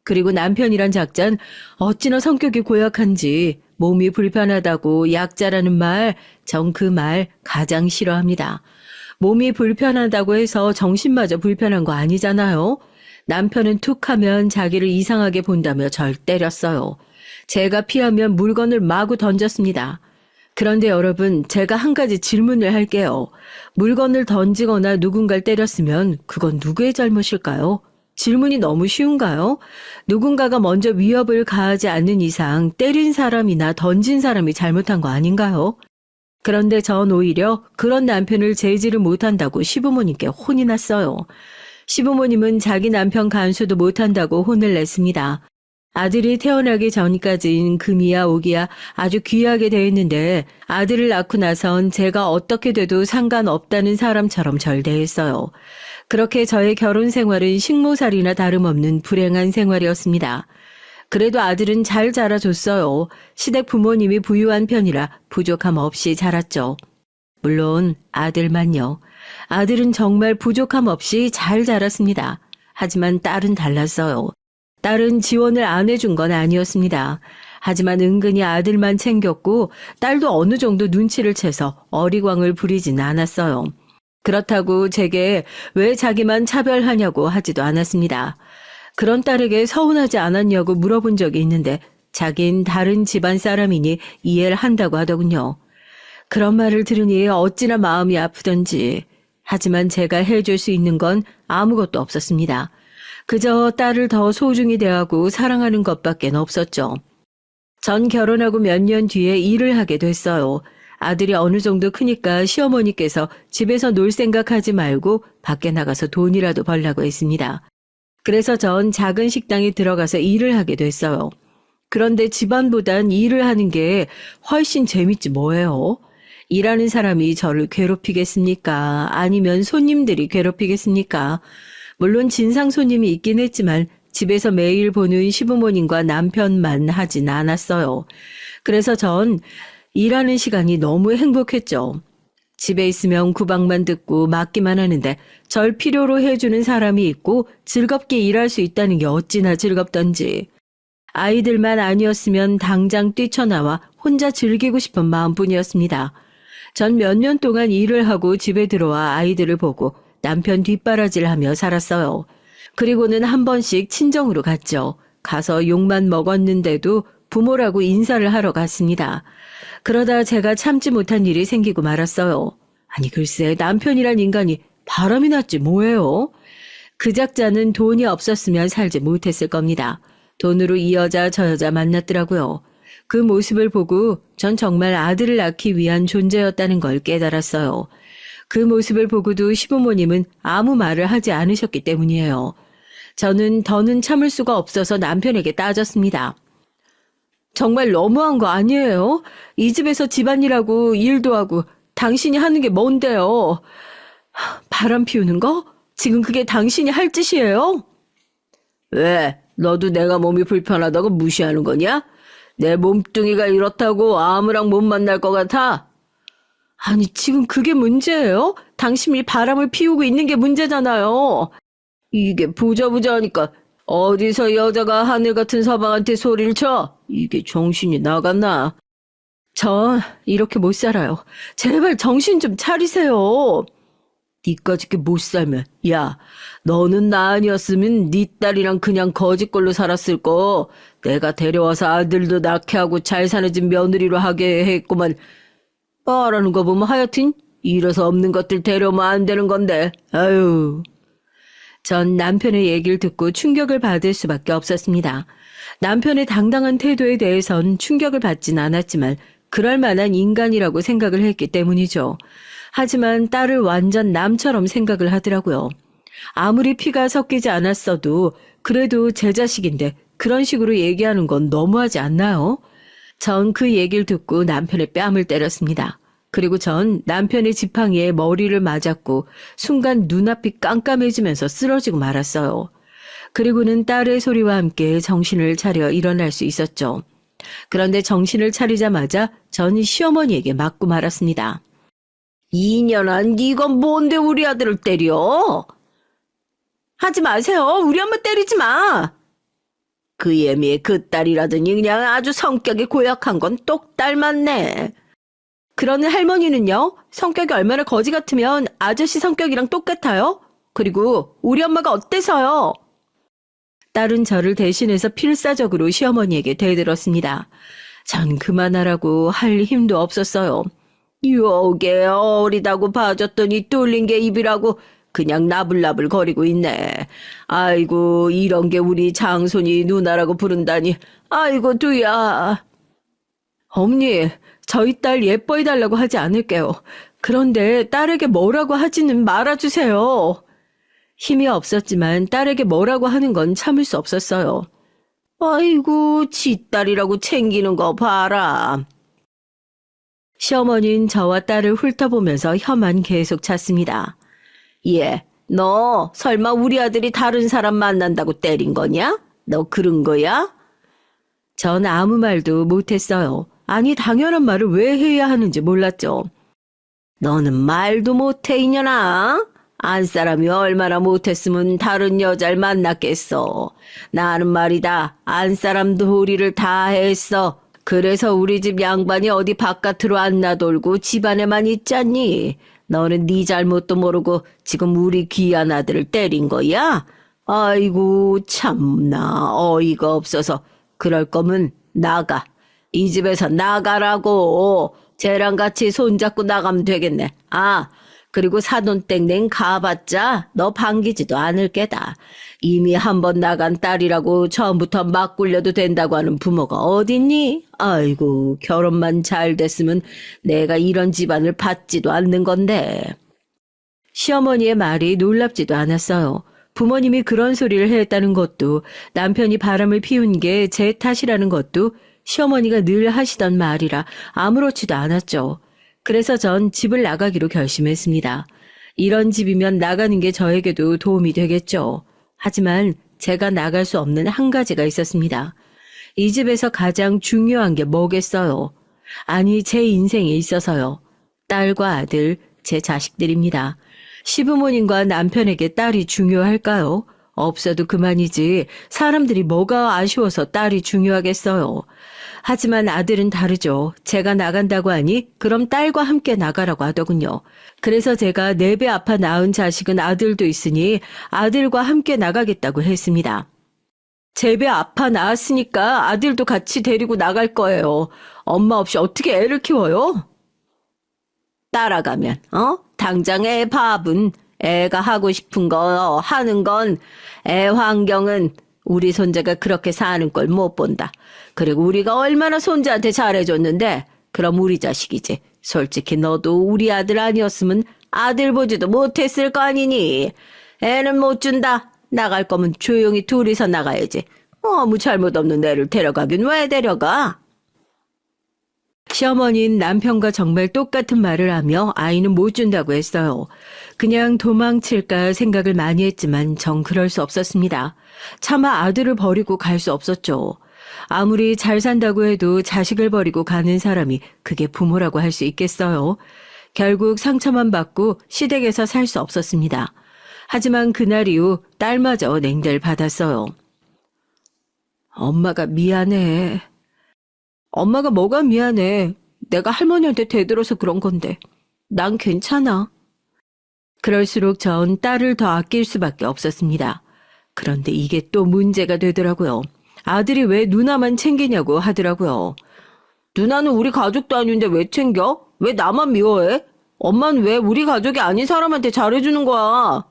Speaker 1: 그리고 남편이란 작자는 어찌나 성격이 고약한지 몸이 불편하다고 약자라는 말, 전 그 말 가장 싫어합니다. 몸이 불편하다고 해서 정신마저 불편한 거 아니잖아요. 남편은 툭 하면 자기를 이상하게 본다며 절 때렸어요. 제가 피하면 물건을 마구 던졌습니다. 그런데 여러분, 제가 한 가지 질문을 할게요. 물건을 던지거나 누군가를 때렸으면 그건 누구의 잘못일까요? 질문이 너무 쉬운가요? 누군가가 먼저 위협을 가하지 않는 이상 때린 사람이나 던진 사람이 잘못한 거 아닌가요? 그런데 전 오히려 그런 남편을 제지를 못한다고 시부모님께 혼이 났어요. 시부모님은 자기 남편 간수도 못한다고 혼을 냈습니다. 아들이 태어나기 전까진 금이야 오기야 아주 귀하게 대했는데 아들을 낳고 나선 제가 어떻게 돼도 상관없다는 사람처럼 절 대했어요. 그렇게 저의 결혼 생활은 식모살이나 다름없는 불행한 생활이었습니다. 그래도 아들은 잘 자라줬어요. 시댁 부모님이 부유한 편이라 부족함 없이 자랐죠. 물론 아들만요. 아들은 정말 부족함 없이 잘 자랐습니다. 하지만 딸은 달랐어요. 딸은 지원을 안 해준 건 아니었습니다. 하지만 은근히 아들만 챙겼고 딸도 어느 정도 눈치를 채서 어리광을 부리진 않았어요. 그렇다고 제게 왜 자기만 차별하냐고 하지도 않았습니다. 그런 딸에게 서운하지 않았냐고 물어본 적이 있는데 자긴 다른 집안 사람이니 이해를 한다고 하더군요. 그런 말을 들으니 어찌나 마음이 아프던지. 하지만 제가 해줄 수 있는 건 아무것도 없었습니다. 그저 딸을 더 소중히 대하고 사랑하는 것밖엔 없었죠. 전 결혼하고 몇 년 뒤에 일을 하게 됐어요. 아들이 어느 정도 크니까 시어머니께서 집에서 놀 생각하지 말고 밖에 나가서 돈이라도 벌라고 했습니다. 그래서 전 작은 식당에 들어가서 일을 하게 됐어요. 그런데 집안보단 일을 하는 게 훨씬 재밌지 뭐예요. 일하는 사람이 저를 괴롭히겠습니까? 아니면 손님들이 괴롭히겠습니까? 물론 진상 손님이 있긴 했지만 집에서 매일 보는 시부모님과 남편만 하진 않았어요. 그래서 전 일하는 시간이 너무 행복했죠. 집에 있으면 구박만 듣고 맞기만 하는데 절 필요로 해주는 사람이 있고 즐겁게 일할 수 있다는 게 어찌나 즐겁던지. 아이들만 아니었으면 당장 뛰쳐나와 혼자 즐기고 싶은 마음뿐이었습니다. 전 몇 년 동안 일을 하고 집에 들어와 아이들을 보고 남편 뒷바라지를 하며 살았어요. 그리고는 한 번씩 친정으로 갔죠. 가서 욕만 먹었는데도 부모라고 인사를 하러 갔습니다. 그러다 제가 참지 못한 일이 생기고 말았어요. 아니 글쎄 남편이란 인간이 바람이 났지 뭐예요. 그 작자는 돈이 없었으면 살지 못했을 겁니다. 돈으로 이 여자 저 여자 만났더라고요. 그 모습을 보고 전 정말 아들을 낳기 위한 존재였다는 걸 깨달았어요. 그 모습을 보고도 시부모님은 아무 말을 하지 않으셨기 때문이에요. 저는 더는 참을 수가 없어서 남편에게 따졌습니다. 정말 너무한 거 아니에요? 이 집에서 집안일하고 일도 하고 당신이 하는 게 뭔데요? 바람 피우는 거? 지금 그게 당신이 할 짓이에요? 왜? 너도 내가 몸이 불편하다고 무시하는 거냐? 내 몸뚱이가 이렇다고 아무랑 못 만날 것 같아? 아니 지금 그게 문제예요? 당신이 바람을 피우고 있는 게 문제잖아요. 이게 부자부자 하니까 어디서 여자가 하늘 같은 서방한테 소리를 쳐? 이게 정신이 나갔나? 전 이렇게 못 살아요. 제발 정신 좀 차리세요. 니까짓 게 못 살면 야 너는 나 아니었으면 네 딸이랑 그냥 거지꼴로 살았을 거. 내가 데려와서 아들도 낳게 하고 잘 사는 집 며느리로 하게 했구만. 말하는 거 보면 하여튼 이래서 없는 것들 데려오면 안 되는 건데. 아유. 전 남편의 얘기를 듣고 충격을 받을 수밖에 없었습니다. 남편의 당당한 태도에 대해선 충격을 받진 않았지만 그럴 만한 인간이라고 생각을 했기 때문이죠. 하지만 딸을 완전 남처럼 생각을 하더라고요. 아무리 피가 섞이지 않았어도 그래도 제 자식인데 그런 식으로 얘기하는 건 너무하지 않나요? 전 그 얘기를 듣고 남편의 뺨을 때렸습니다. 그리고 전 남편의 지팡이에 머리를 맞았고 순간 눈앞이 깜깜해지면서 쓰러지고 말았어요. 그리고는 딸의 소리와 함께 정신을 차려 일어날 수 있었죠. 그런데 정신을 차리자마자 전 시어머니에게 맞고 말았습니다. 이년아, 네가 뭔데 우리 아들을 때려? 하지 마세요. 우리 엄마 때리지 마. 그 예미에 그 딸이라더니 그냥 아주 성격이 고약한 건 똑 닮았네. 그러는 할머니는요? 성격이 얼마나 거지 같으면 아저씨 성격이랑 똑같아요? 그리고 우리 엄마가 어때서요? 딸은 저를 대신해서 필사적으로 시어머니에게 대들었습니다. 전 그만하라고 할 힘도 없었어요. 요게 어리다고 봐줬더니 뚫린 게 입이라고 그냥 나불나불 거리고 있네. 아이고 이런 게 우리 장손이 누나라고 부른다니. 아이고 두야. 어머니, 저희 딸 예뻐해달라고 하지 않을게요. 그런데 딸에게 뭐라고 하지는 말아주세요. 힘이 없었지만 딸에게 뭐라고 하는 건 참을 수 없었어요. 아이고, 지 딸이라고 챙기는 거 봐라. 시어머니는 저와 딸을 훑어보면서 혀만 계속 찼습니다. 예, 너 설마 우리 아들이 다른 사람 만난다고 때린 거냐? 너 그런 거야? 전 아무 말도 못했어요. 아니, 당연한 말을 왜 해야 하는지 몰랐죠. 너는 말도 못해, 이년아. 안 사람이 얼마나 못했으면 다른 여자를 만났겠어. 나는 말이다. 안 사람 도리를 다 했어. 그래서 우리 집 양반이 어디 바깥으로 안 나돌고 집안에만 있잖니. 너는 네 잘못도 모르고 지금 우리 귀한 아들을 때린 거야? 아이고 참나 어이가 없어서. 그럴 거면 나가. 이 집에서 나가라고. 쟤랑 같이 손잡고 나가면 되겠네. 아, 그리고 사돈땡땡 가봤자 너 반기지도 않을 게다. 이미 한 번 나간 딸이라고 처음부터 막 굴려도 된다고 하는 부모가 어딨니? 아이고, 결혼만 잘 됐으면 내가 이런 집안을 받지도 않는 건데. 시어머니의 말이 놀랍지도 않았어요. 부모님이 그런 소리를 했다는 것도, 남편이 바람을 피운 게 제 탓이라는 것도 시어머니가 늘 하시던 말이라 아무렇지도 않았죠. 그래서 전 집을 나가기로 결심했습니다. 이런 집이면 나가는 게 저에게도 도움이 되겠죠. 하지만 제가 나갈 수 없는 한 가지가 있었습니다. 이 집에서 가장 중요한 게 뭐겠어요? 아니, 제 인생에 있어서요. 딸과 아들, 제 자식들입니다. 시부모님과 남편에게 딸이 중요할까요? 없어도 그만이지 사람들이 뭐가 아쉬워서 딸이 중요하겠어요. 하지만 아들은 다르죠. 제가 나간다고 하니 그럼 딸과 함께 나가라고 하더군요. 그래서 제가 4배 아파 낳은 자식은 아들도 있으니 아들과 함께 나가겠다고 했습니다. 제 배 아파 낳았으니까 아들도 같이 데리고 나갈 거예요. 엄마 없이 어떻게 애를 키워요? 따라가면 당장 애 밥은 애가 하고 싶은 거 하는 건 애 환경은 우리 손자가 그렇게 사는 걸 못 본다. 그리고 우리가 얼마나 손자한테 잘해줬는데 그럼 우리 자식이지. 솔직히 너도 우리 아들 아니었으면 아들 보지도 못했을 거 아니니. 애는 못 준다. 나갈 거면 조용히 둘이서 나가야지. 아무 잘못 없는 애를 데려가긴 왜 데려가? 시어머니는 남편과 정말 똑같은 말을 하며 아이는 못 준다고 했어요. 그냥 도망칠까 생각을 많이 했지만 전 그럴 수 없었습니다. 차마 아들을 버리고 갈 수 없었죠. 아무리 잘 산다고 해도 자식을 버리고 가는 사람이 그게 부모라고 할 수 있겠어요. 결국 상처만 받고 시댁에서 살 수 없었습니다. 하지만 그날 이후 딸마저 냉대를 받았어요. 엄마가 미안해. 엄마가 뭐가 미안해. 내가 할머니한테 대들어서 그런 건데. 난 괜찮아. 그럴수록 전 딸을 더 아낄 수밖에 없었습니다. 그런데 이게 또 문제가 되더라고요. 아들이 왜 누나만 챙기냐고 하더라고요. 누나는 우리 가족도 아닌데 왜 챙겨? 왜 나만 미워해? 엄마는 왜 우리 가족이 아닌 사람한테 잘해주는 거야?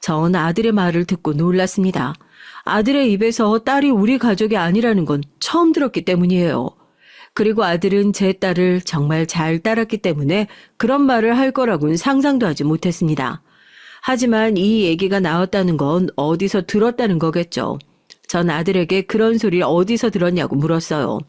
Speaker 1: 전 아들의 말을 듣고 놀랐습니다. 아들의 입에서 딸이 우리 가족이 아니라는 건 처음 들었기 때문이에요. 그리고 아들은 제 딸을 정말 잘 따랐기 때문에 그런 말을 할 거라고는 상상도 하지 못했습니다. 하지만 이 얘기가 나왔다는 건 어디서 들었다는 거겠죠. 전 아들에게 그런 소리 어디서 들었냐고 물었어요.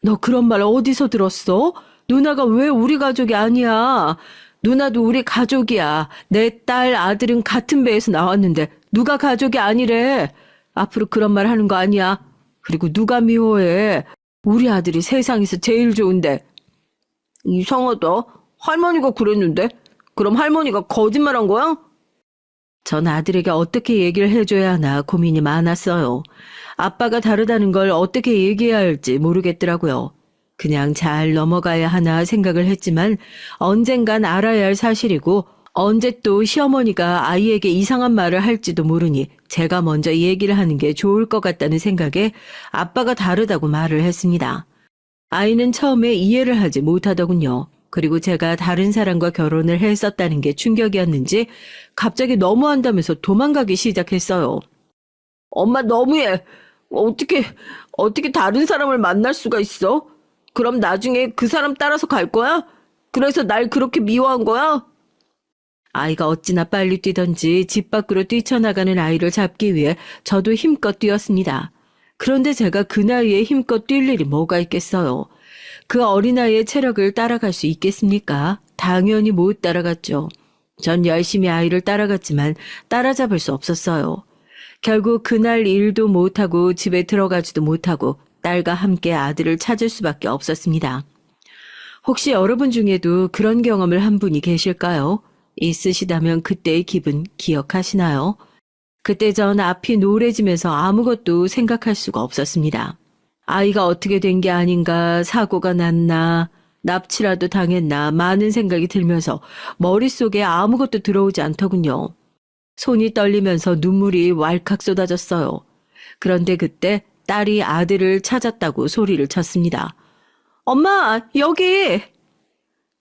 Speaker 1: 너 그런 말 어디서 들었어? 누나가 왜 우리 가족이 아니야? 누나도 우리 가족이야. 내 딸, 아들은 같은 배에서 나왔는데 누가 가족이 아니래. 앞으로 그런 말 하는 거 아니야. 그리고 누가 미워해. 우리 아들이 세상에서 제일 좋은데. 이상하다. 할머니가 그랬는데? 그럼 할머니가 거짓말한 거야? 전 아들에게 어떻게 얘기를 해줘야 하나 고민이 많았어요. 아빠가 다르다는 걸 어떻게 얘기해야 할지 모르겠더라고요. 그냥 잘 넘어가야 하나 생각을 했지만 언젠간 알아야 할 사실이고 언제 또 시어머니가 아이에게 이상한 말을 할지도 모르니 제가 먼저 얘기를 하는 게 좋을 것 같다는 생각에 아빠가 다르다고 말을 했습니다. 아이는 처음에 이해를 하지 못하더군요. 그리고 제가 다른 사람과 결혼을 했었다는 게 충격이었는지 갑자기 너무한다면서 도망가기 시작했어요. 엄마 너무해. 어떻게 다른 사람을 만날 수가 있어? 그럼 나중에 그 사람 따라서 갈 거야? 그래서 날 그렇게 미워한 거야? 아이가 어찌나 빨리 뛰던지 집 밖으로 뛰쳐나가는 아이를 잡기 위해 저도 힘껏 뛰었습니다. 그런데 제가 그 나이에 힘껏 뛸 일이 뭐가 있겠어요. 그 어린아이의 체력을 따라갈 수 있겠습니까? 당연히 못 따라갔죠. 전 열심히 아이를 따라갔지만 따라잡을 수 없었어요. 결국 그날 일도 못하고 집에 들어가지도 못하고 딸과 함께 아들을 찾을 수밖에 없었습니다. 혹시 여러분 중에도 그런 경험을 한 분이 계실까요? 있으시다면 그때의 기분 기억하시나요? 그때 전 앞이 노래지면서 아무것도 생각할 수가 없었습니다. 아이가 어떻게 된 게 아닌가, 사고가 났나, 납치라도 당했나 많은 생각이 들면서 머릿속에 아무것도 들어오지 않더군요. 손이 떨리면서 눈물이 왈칵 쏟아졌어요. 그런데 그때 딸이 아들을 찾았다고 소리를 쳤습니다. 엄마, 여기!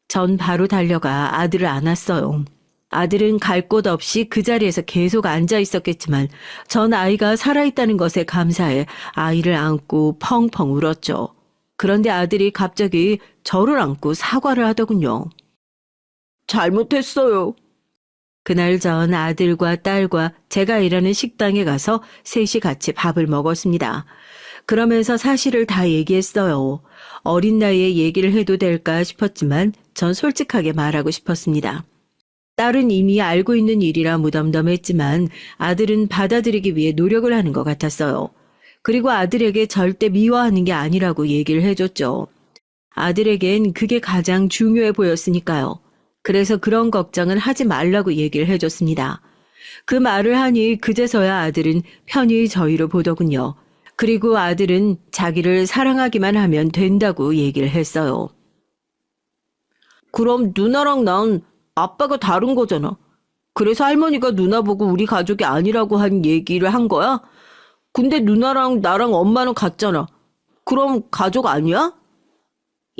Speaker 1: 전 바로 달려가 아들을 안았어요. 아들은 갈 곳 없이 그 자리에서 계속 앉아 있었겠지만 전 아이가 살아있다는 것에 감사해 아이를 안고 펑펑 울었죠. 그런데 아들이 갑자기 저를 안고 사과를 하더군요. 잘못했어요. 그날 전 아들과 딸과 제가 일하는 식당에 가서 셋이 같이 밥을 먹었습니다. 그러면서 사실을 다 얘기했어요. 어린 나이에 얘기를 해도 될까 싶었지만 전 솔직하게 말하고 싶었습니다. 딸은 이미 알고 있는 일이라 무덤덤했지만 아들은 받아들이기 위해 노력을 하는 것 같았어요. 그리고 아들에게 절대 미워하는 게 아니라고 얘기를 해줬죠. 아들에겐 그게 가장 중요해 보였으니까요. 그래서 그런 걱정은 하지 말라고 얘기를 해줬습니다. 그 말을 하니 그제서야 아들은 편히 저희를 보더군요. 그리고 아들은 자기를 사랑하기만 하면 된다고 얘기를 했어요. 그럼 누나랑 난 아빠가 다른 거잖아. 그래서 할머니가 누나 보고 우리 가족이 아니라고 한 얘기를 한 거야? 근데 누나랑 나랑 엄마는 같잖아. 그럼 가족 아니야?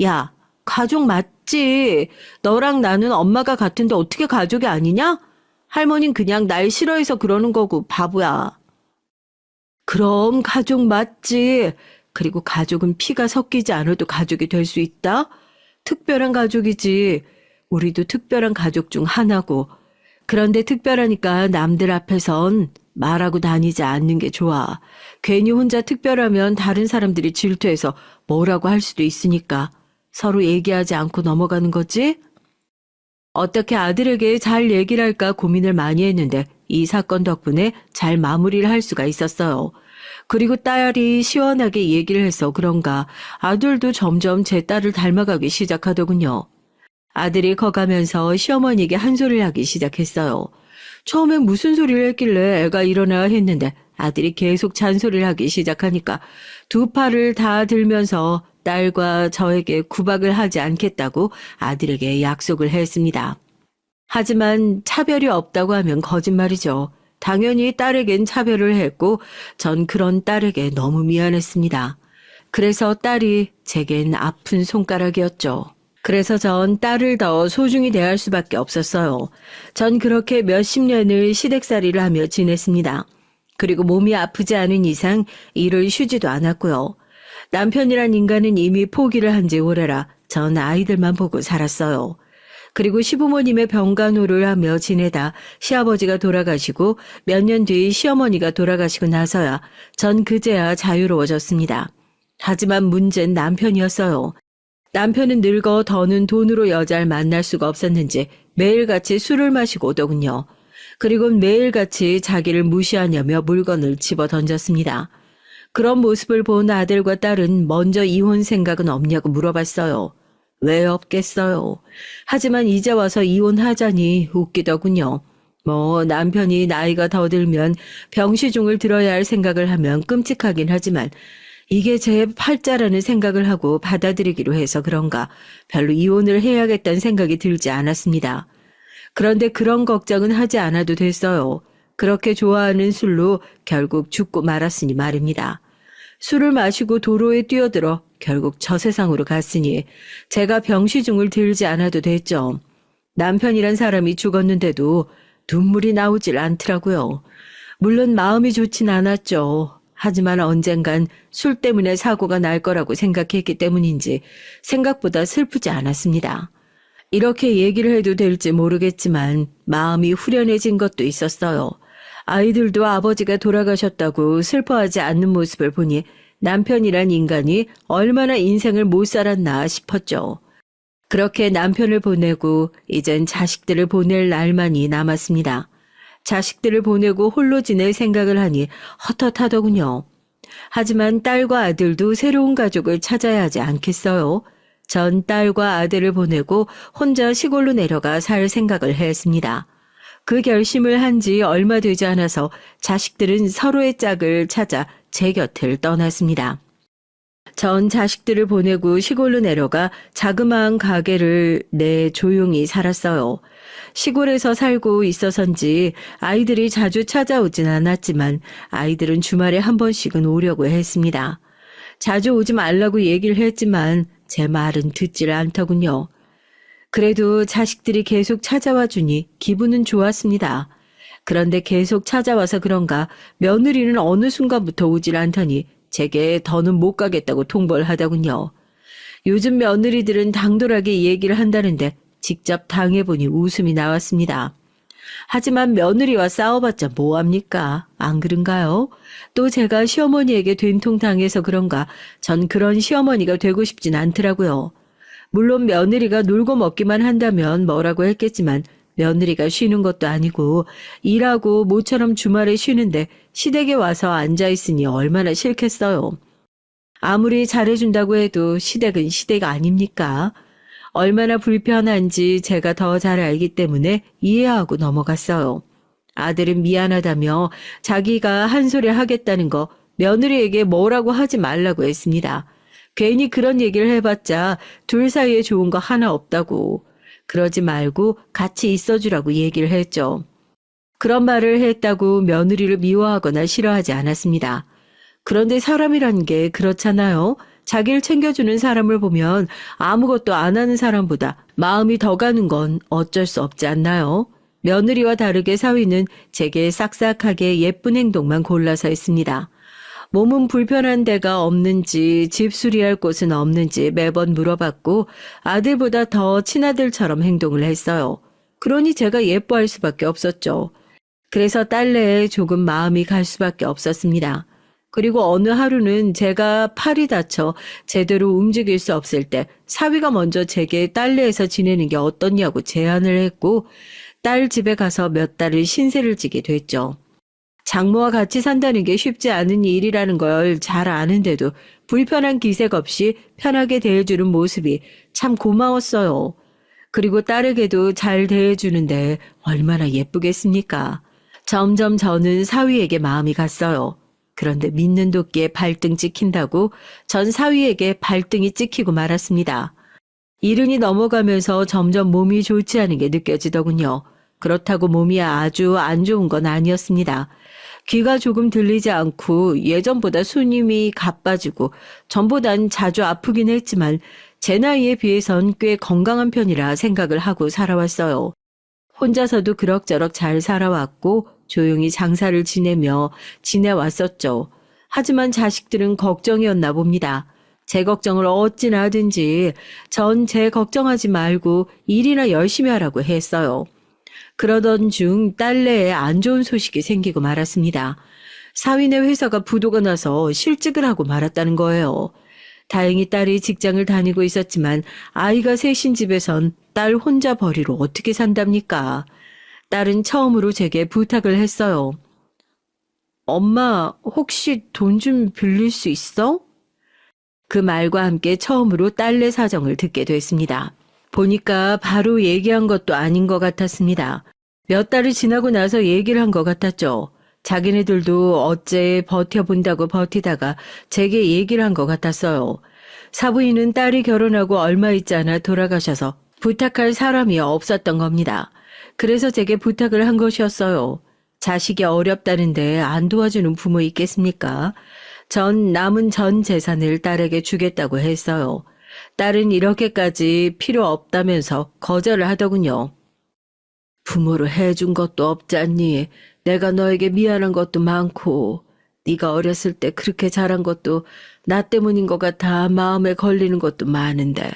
Speaker 1: 야, 가족 맞지. 너랑 나는 엄마가 같은데 어떻게 가족이 아니냐? 할머니는 그냥 날 싫어해서 그러는 거고 바보야. 그럼 가족 맞지. 그리고 가족은 피가 섞이지 않아도 가족이 될 수 있다? 특별한 가족이지. 우리도 특별한 가족 중 하나고. 그런데 특별하니까 남들 앞에선 말하고 다니지 않는 게 좋아. 괜히 혼자 특별하면 다른 사람들이 질투해서 뭐라고 할 수도 있으니까 서로 얘기하지 않고 넘어가는 거지? 어떻게 아들에게 잘 얘기를 할까 고민을 많이 했는데 이 사건 덕분에 잘 마무리를 할 수가 있었어요. 그리고 딸이 시원하게 얘기를 해서 그런가 아들도 점점 제 딸을 닮아가기 시작하더군요. 아들이 커가면서 시어머니에게 한 소리를 하기 시작했어요. 처음엔 무슨 소리를 했길래 애가 일어나 했는데 아들이 계속 잔소리를 하기 시작하니까 두 팔을 다 들면서 딸과 저에게 구박을 하지 않겠다고 아들에게 약속을 했습니다. 하지만 차별이 없다고 하면 거짓말이죠. 당연히 딸에겐 차별을 했고 전 그런 딸에게 너무 미안했습니다. 그래서 딸이 제겐 아픈 손가락이었죠. 그래서 전 딸을 더 소중히 대할 수밖에 없었어요. 전 그렇게 몇십 년을 시댁살이를 하며 지냈습니다. 그리고 몸이 아프지 않은 이상 일을 쉬지도 않았고요. 남편이란 인간은 이미 포기를 한 지 오래라 전 아이들만 보고 살았어요. 그리고 시부모님의 병간호를 하며 지내다 시아버지가 돌아가시고 몇 년 뒤 시어머니가 돌아가시고 나서야 전 그제야 자유로워졌습니다. 하지만 문제는 남편이었어요. 남편은 늙어 더는 돈으로 여자를 만날 수가 없었는지 매일같이 술을 마시고 오더군요. 그리고 매일같이 자기를 무시하냐며 물건을 집어 던졌습니다. 그런 모습을 본 아들과 딸은 먼저 이혼 생각은 없냐고 물어봤어요. 왜 없겠어요. 하지만 이제 와서 이혼하자니 웃기더군요. 남편이 나이가 더 들면 병시중을 들어야 할 생각을 하면 끔찍하긴 하지만 이게 제 팔자라는 생각을 하고 받아들이기로 해서 그런가 별로 이혼을 해야겠다는 생각이 들지 않았습니다. 그런데 그런 걱정은 하지 않아도 됐어요. 그렇게 좋아하는 술로 결국 죽고 말았으니 말입니다. 술을 마시고 도로에 뛰어들어 결국 저 세상으로 갔으니 제가 병시중을 들지 않아도 됐죠. 남편이란 사람이 죽었는데도 눈물이 나오질 않더라고요. 물론 마음이 좋진 않았죠. 하지만 언젠간 술 때문에 사고가 날 거라고 생각했기 때문인지 생각보다 슬프지 않았습니다. 이렇게 얘기를 해도 될지 모르겠지만 마음이 후련해진 것도 있었어요. 아이들도 아버지가 돌아가셨다고 슬퍼하지 않는 모습을 보니 남편이란 인간이 얼마나 인생을 못 살았나 싶었죠. 그렇게 남편을 보내고 이젠 자식들을 보낼 날만이 남았습니다. 자식들을 보내고 홀로 지낼 생각을 하니 헛헛하더군요. 하지만 딸과 아들도 새로운 가족을 찾아야 하지 않겠어요? 전 딸과 아들을 보내고 혼자 시골로 내려가 살 생각을 했습니다. 그 결심을 한 지 얼마 되지 않아서 자식들은 서로의 짝을 찾아 제 곁을 떠났습니다. 전 자식들을 보내고 시골로 내려가 자그마한 가게를 내 조용히 살았어요. 시골에서 살고 있어서인지 아이들이 자주 찾아오진 않았지만 아이들은 주말에 한 번씩은 오려고 했습니다. 자주 오지 말라고 얘기를 했지만 제 말은 듣질 않더군요. 그래도 자식들이 계속 찾아와 주니 기분은 좋았습니다. 그런데 계속 찾아와서 그런가 며느리는 어느 순간부터 오질 않더니 제게 더는 못 가겠다고 통보를 하더군요. 요즘 며느리들은 당돌하게 얘기를 한다는데 직접 당해보니 웃음이 나왔습니다. 하지만 며느리와 싸워봤자 뭐합니까? 안 그런가요? 또 제가 시어머니에게 된통당해서 그런가 전 그런 시어머니가 되고 싶진 않더라고요. 물론 며느리가 놀고 먹기만 한다면 뭐라고 했겠지만 며느리가 쉬는 것도 아니고 일하고 모처럼 주말에 쉬는데 시댁에 와서 앉아있으니 얼마나 싫겠어요. 아무리 잘해준다고 해도 시댁은 시댁 아닙니까? 얼마나 불편한지 제가 더 잘 알기 때문에 이해하고 넘어갔어요. 아들은 미안하다며 자기가 한 소리 하겠다는 거 며느리에게 뭐라고 하지 말라고 했습니다. 괜히 그런 얘기를 해봤자 둘 사이에 좋은 거 하나 없다고. 그러지 말고 같이 있어주라고 얘기를 했죠. 그런 말을 했다고 며느리를 미워하거나 싫어하지 않았습니다. 그런데 사람이란 게 그렇잖아요. 자기를 챙겨주는 사람을 보면 아무것도 안 하는 사람보다 마음이 더 가는 건 어쩔 수 없지 않나요? 며느리와 다르게 사위는 제게 싹싹하게 예쁜 행동만 골라서 했습니다. 몸은 불편한 데가 없는지 집 수리할 곳은 없는지 매번 물어봤고 아들보다 더 친아들처럼 행동을 했어요. 그러니 제가 예뻐할 수밖에 없었죠. 그래서 딸내에 조금 마음이 갈 수밖에 없었습니다. 그리고 어느 하루는 제가 팔이 다쳐 제대로 움직일 수 없을 때 사위가 먼저 제게 딸내에서 지내는 게 어떻냐고 제안을 했고 딸 집에 가서 몇 달을 신세를 지게 됐죠. 장모와 같이 산다는 게 쉽지 않은 일이라는 걸 잘 아는데도 불편한 기색 없이 편하게 대해주는 모습이 참 고마웠어요. 그리고 딸에게도 잘 대해주는데 얼마나 예쁘겠습니까? 점점 저는 사위에게 마음이 갔어요. 그런데 믿는 도끼에 발등 찍힌다고 전 사위에게 발등이 찍히고 말았습니다. 이른이 넘어가면서 점점 몸이 좋지 않은 게 느껴지더군요. 그렇다고 몸이 아주 안 좋은 건 아니었습니다. 귀가 조금 들리지 않고 예전보다 순임이 가빠지고 전보단 자주 아프긴 했지만 제 나이에 비해선 꽤 건강한 편이라 생각을 하고 살아왔어요. 혼자서도 그럭저럭 잘 살아왔고 조용히 장사를 지내왔었죠. 하지만 자식들은 걱정이었나 봅니다. 제 걱정을 어찌나 하든지 전 제 걱정하지 말고 일이나 열심히 하라고 했어요. 그러던 중 딸내에 안 좋은 소식이 생기고 말았습니다. 사위네 회사가 부도가 나서 실직을 하고 말았다는 거예요. 다행히 딸이 직장을 다니고 있었지만 아이가 셋인 집에선 딸 혼자 버리로 어떻게 산답니까? 딸은 처음으로 제게 부탁을 했어요. 엄마, 혹시 돈 좀 빌릴 수 있어? 그 말과 함께 처음으로 딸내 사정을 듣게 됐습니다. 보니까 바로 얘기한 것도 아닌 것 같았습니다. 몇 달이 지나고 나서 얘기를 한 것 같았죠. 자기네들도 어째 버텨본다고 버티다가 제게 얘기를 한 것 같았어요. 사부인은 딸이 결혼하고 얼마 있지 않아 돌아가셔서 부탁할 사람이 없었던 겁니다. 그래서 제게 부탁을 한 것이었어요. 자식이 어렵다는데 안 도와주는 부모 있겠습니까? 전 남은 전 재산을 딸에게 주겠다고 했어요. 딸은 이렇게까지 필요 없다면서 거절을 하더군요. 부모로 해준 것도 없잖니. 내가 너에게 미안한 것도 많고 네가 어렸을 때 그렇게 자란 것도 나 때문인 것 같아 마음에 걸리는 것도 많은데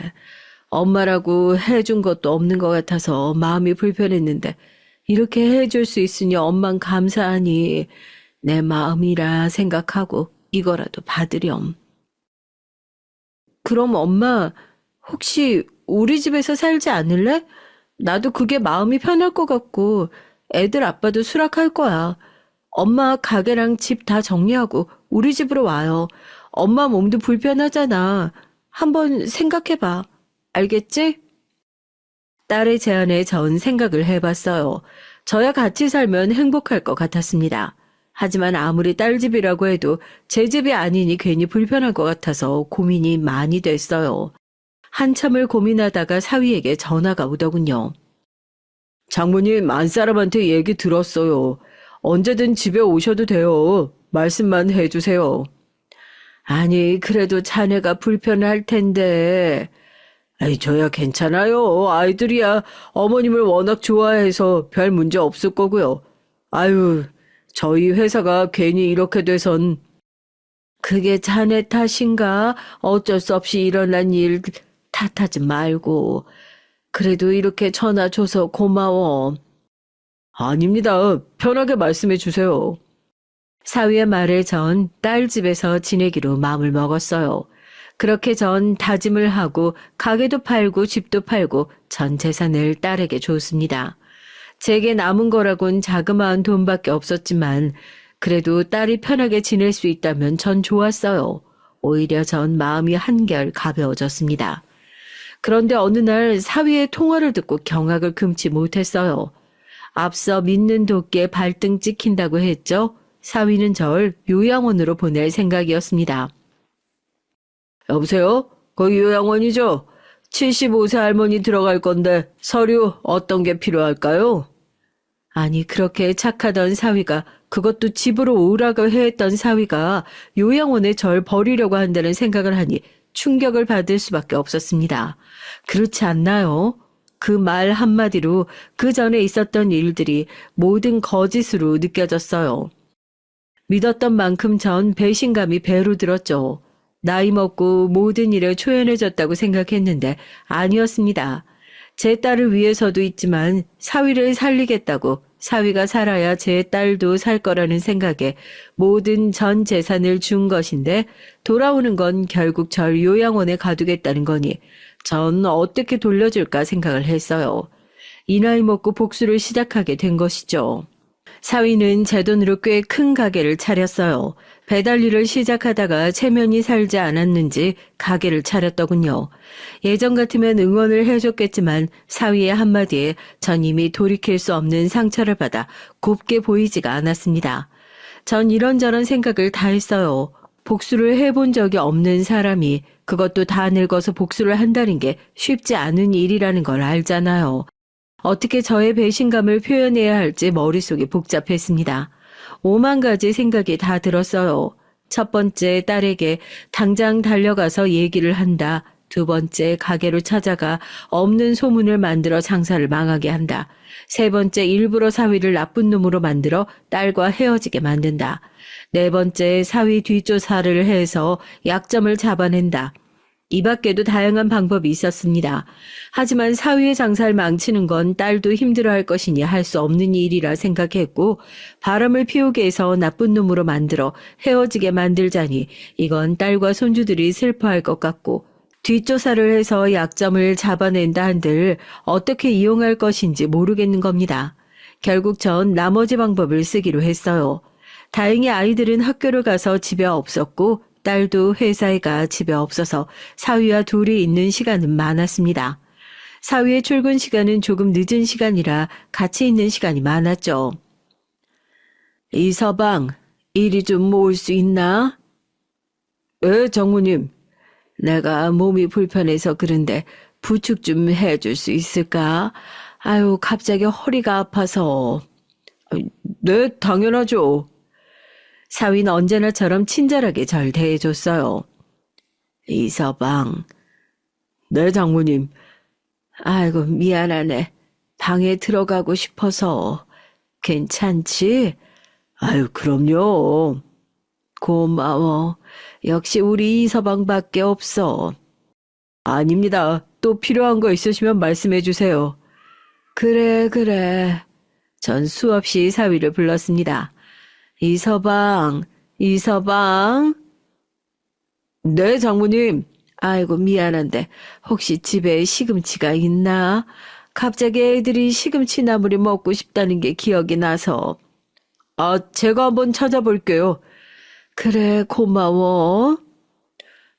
Speaker 1: 엄마라고 해준 것도 없는 것 같아서 마음이 불편했는데 이렇게 해줄 수 있으니 엄만 감사하니 내 마음이라 생각하고 이거라도 받으렴. 그럼 엄마 혹시 우리 집에서 살지 않을래? 나도 그게 마음이 편할 것 같고 애들 아빠도 수락할 거야. 엄마 가게랑 집 다 정리하고 우리 집으로 와요. 엄마 몸도 불편하잖아. 한번 생각해봐. 알겠지? 딸의 제안에 전 생각을 해봤어요. 저야 같이 살면 행복할 것 같았습니다. 하지만 아무리 딸 집이라고 해도 제 집이 아니니 괜히 불편할 것 같아서 고민이 많이 됐어요. 한참을 고민하다가 사위에게 전화가 오더군요. 장모님, 안사람한테 얘기 들었어요. 언제든 집에 오셔도 돼요. 말씀만 해주세요. 아니, 그래도 자네가 불편할 텐데. 아이, 저야 괜찮아요. 아이들이야 어머님을 워낙 좋아해서 별 문제 없을 거고요. 아유, 저희 회사가 괜히 이렇게 돼선. 그게 자네 탓인가? 어쩔 수 없이 일어난 일 탓하지 말고. 그래도 이렇게 전화 줘서 고마워. 아닙니다. 편하게 말씀해 주세요. 사위의 말에 전 딸 집에서 지내기로 마음을 먹었어요. 그렇게 전 다짐을 하고 가게도 팔고 집도 팔고 전 재산을 딸에게 줬습니다. 제게 남은 거라곤 자그마한 돈밖에 없었지만 그래도 딸이 편하게 지낼 수 있다면 전 좋았어요. 오히려 전 마음이 한결 가벼워졌습니다. 그런데 어느 날 사위의 통화를 듣고 경악을 금치 못했어요. 앞서 믿는 도끼에 발등 찍힌다고 했죠. 사위는 절 요양원으로 보낼 생각이었습니다. 여보세요? 거기 요양원이죠? 75세 할머니 들어갈 건데 서류 어떤 게 필요할까요? 아니 그렇게 착하던 사위가 그것도 집으로 오라고 했던 사위가 요양원에 절 버리려고 한다는 생각을 하니 충격을 받을 수밖에 없었습니다. 그렇지 않나요? 그 말 한마디로 그 전에 있었던 일들이 모든 거짓으로 느껴졌어요. 믿었던 만큼 전 배신감이 배로 들었죠. 나이 먹고 모든 일에 초연해졌다고 생각했는데 아니었습니다. 제 딸을 위해서도 있지만 사위를 살리겠다고 사위가 살아야 제 딸도 살 거라는 생각에 모든 전 재산을 준 것인데 돌아오는 건 결국 절 요양원에 가두겠다는 거니 전 어떻게 돌려줄까 생각을 했어요. 이 나이 먹고 복수를 시작하게 된 것이죠. 사위는 제 돈으로 꽤 큰 가게를 차렸어요. 배달 일을 시작하다가 체면이 살지 않았는지 가게를 차렸더군요. 예전 같으면 응원을 해줬겠지만 사위의 한마디에 전 이미 돌이킬 수 없는 상처를 받아 곱게 보이지가 않았습니다. 전 이런저런 생각을 다 했어요. 복수를 해본 적이 없는 사람이 그것도 다 늙어서 복수를 한다는 게 쉽지 않은 일이라는 걸 알잖아요. 어떻게 저의 배신감을 표현해야 할지 머릿속이 복잡했습니다. 5만 가지 생각이 다 들었어요. 첫 번째, 딸에게 당장 달려가서 얘기를 한다. 두 번째, 가게로 찾아가 없는 소문을 만들어 장사를 망하게 한다. 세 번째, 일부러 사위를 나쁜 놈으로 만들어 딸과 헤어지게 만든다. 네 번째, 사위 뒷조사를 해서 약점을 잡아낸다. 이 밖에도 다양한 방법이 있었습니다. 하지만 사위의 장사를 망치는 건 딸도 힘들어할 것이니 할 수 없는 일이라 생각했고 바람을 피우게 해서 나쁜 놈으로 만들어 헤어지게 만들자니 이건 딸과 손주들이 슬퍼할 것 같고 뒷조사를 해서 약점을 잡아낸다 한들 어떻게 이용할 것인지 모르겠는 겁니다. 결국 전 나머지 방법을 쓰기로 했어요. 다행히 아이들은 학교를 가서 집에 없었고 딸도 회사에 가 집에 없어서 사위와 둘이 있는 시간은 많았습니다. 사위의 출근 시간은 조금 늦은 시간이라 같이 있는 시간이 많았죠. 이서방, 이리 좀 모을 수 있나? 예, 장모님. 내가 몸이 불편해서 그런데 부축 좀 해줄 수 있을까? 아유, 갑자기 허리가 아파서. 네, 당연하죠. 사위는 언제나처럼 친절하게 절 대해줬어요. 이서방. 네, 장모님. 아이고, 미안하네. 방에 들어가고 싶어서. 괜찮지? 아유, 그럼요. 고마워. 역시 우리 이서방밖에 없어. 아닙니다. 또 필요한 거 있으시면 말씀해 주세요. 그래. 전 수없이 사위를 불렀습니다. 이서방. 네, 장모님. 아이고, 미안한데 혹시 집에 시금치가 있나? 갑자기 애들이 시금치 나물이 먹고 싶다는 게 기억이 나서. 아, 제가 한번 찾아볼게요. 그래, 고마워.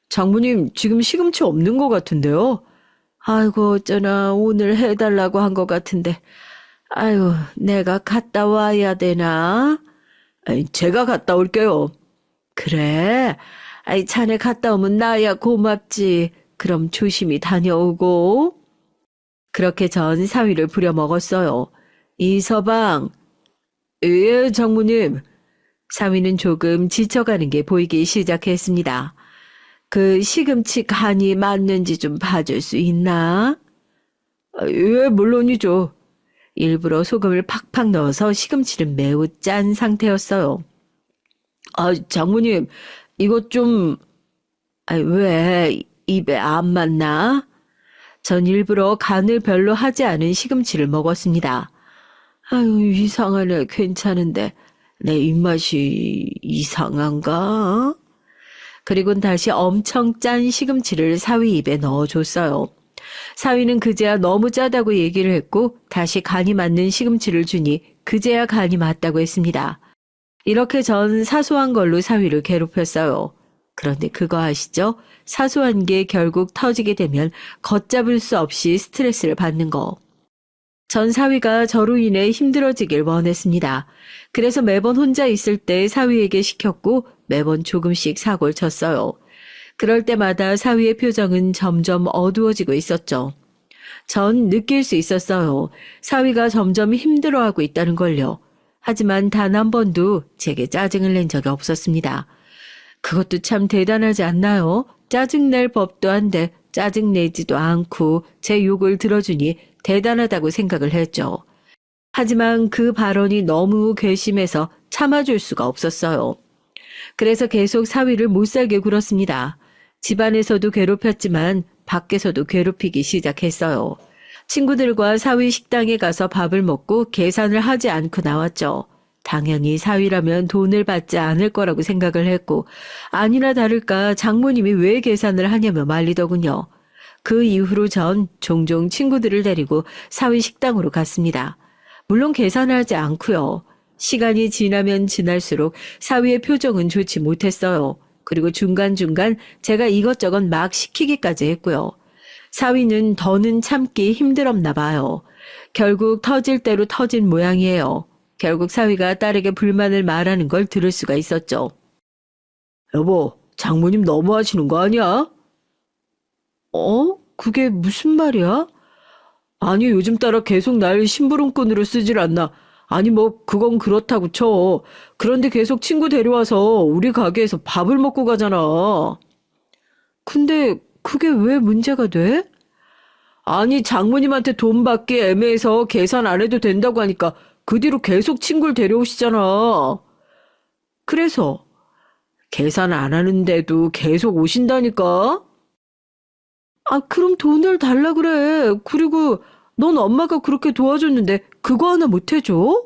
Speaker 1: 장모님, 지금 시금치 없는 것 같은데요? 아이고, 어쩌나 오늘 해달라고 한 것 같은데. 아유, 내가 갔다 와야 되나? 아이, 제가 갔다 올게요. 그래? 아이, 자네 갔다 오면 나야 고맙지. 그럼 조심히 다녀오고. 그렇게 전 사위를 부려먹었어요. 이서방. 예, 장모님. 사위는 조금 지쳐가는 게 보이기 시작했습니다. 그 시금치 간이 맞는지 좀 봐줄 수 있나? 예, 물론이죠. 일부러 소금을 팍팍 넣어서 시금치를 매우 짠 상태였어요. 아, 장모님, 이것 좀, 왜, 입에 안 맞나? 전 일부러 간을 별로 하지 않은 시금치를 먹었습니다. 아유, 이상하네. 괜찮은데. 내 입맛이 이상한가? 그리곤 다시 엄청 짠 시금치를 사위 입에 넣어줬어요. 사위는 그제야 너무 짜다고 얘기를 했고 다시 간이 맞는 시금치를 주니 그제야 간이 맞다고 했습니다. 이렇게 전 사소한 걸로 사위를 괴롭혔어요. 그런데 그거 아시죠? 사소한 게 결국 터지게 되면 걷잡을 수 없이 스트레스를 받는 거. 전 사위가 저로 인해 힘들어지길 원했습니다. 그래서 매번 혼자 있을 때 사위에게 시켰고 매번 조금씩 사고를 쳤어요. 그럴 때마다 사위의 표정은 점점 어두워지고 있었죠. 전 느낄 수 있었어요. 사위가 점점 힘들어하고 있다는 걸요. 하지만 단 한 번도 제게 짜증을 낸 적이 없었습니다. 그것도 참 대단하지 않나요? 짜증낼 법도 한데 짜증내지도 않고 제 욕을 들어주니 대단하다고 생각을 했죠. 하지만 그 발언이 너무 괘씸해서 참아줄 수가 없었어요. 그래서 계속 사위를 못살게 굴었습니다. 집안에서도 괴롭혔지만 밖에서도 괴롭히기 시작했어요. 친구들과 사위 식당에 가서 밥을 먹고 계산을 하지 않고 나왔죠. 당연히 사위라면 돈을 받지 않을 거라고 생각을 했고 아니나 다를까 장모님이 왜 계산을 하냐며 말리더군요. 그 이후로 전 종종 친구들을 데리고 사위 식당으로 갔습니다. 물론 계산하지 않고요. 시간이 지나면 지날수록 사위의 표정은 좋지 못했어요. 그리고 중간중간 제가 이것저것 막 시키기까지 했고요. 사위는 더는 참기 힘들었나 봐요. 결국 터질 대로 터진 모양이에요. 결국 사위가 딸에게 불만을 말하는 걸 들을 수가 있었죠. 여보, 장모님 너무하시는 거 아니야? 그게 무슨 말이야? 아니, 요즘 따라 계속 날 심부름꾼으로 쓰질 않나. 아니, 뭐 그건 그렇다고 쳐. 그런데 계속 친구 데려와서 우리 가게에서 밥을 먹고 가잖아. 근데 그게 왜 문제가 돼? 아니, 장모님한테 돈 받기 애매해서 계산 안 해도 된다고 하니까 그 뒤로 계속 친구를 데려오시잖아. 그래서 계산 안 하는데도 계속 오신다니까? 아, 그럼 돈을 달라 그래. 그리고 넌 엄마가 그렇게 도와줬는데 그거 하나 못 해줘?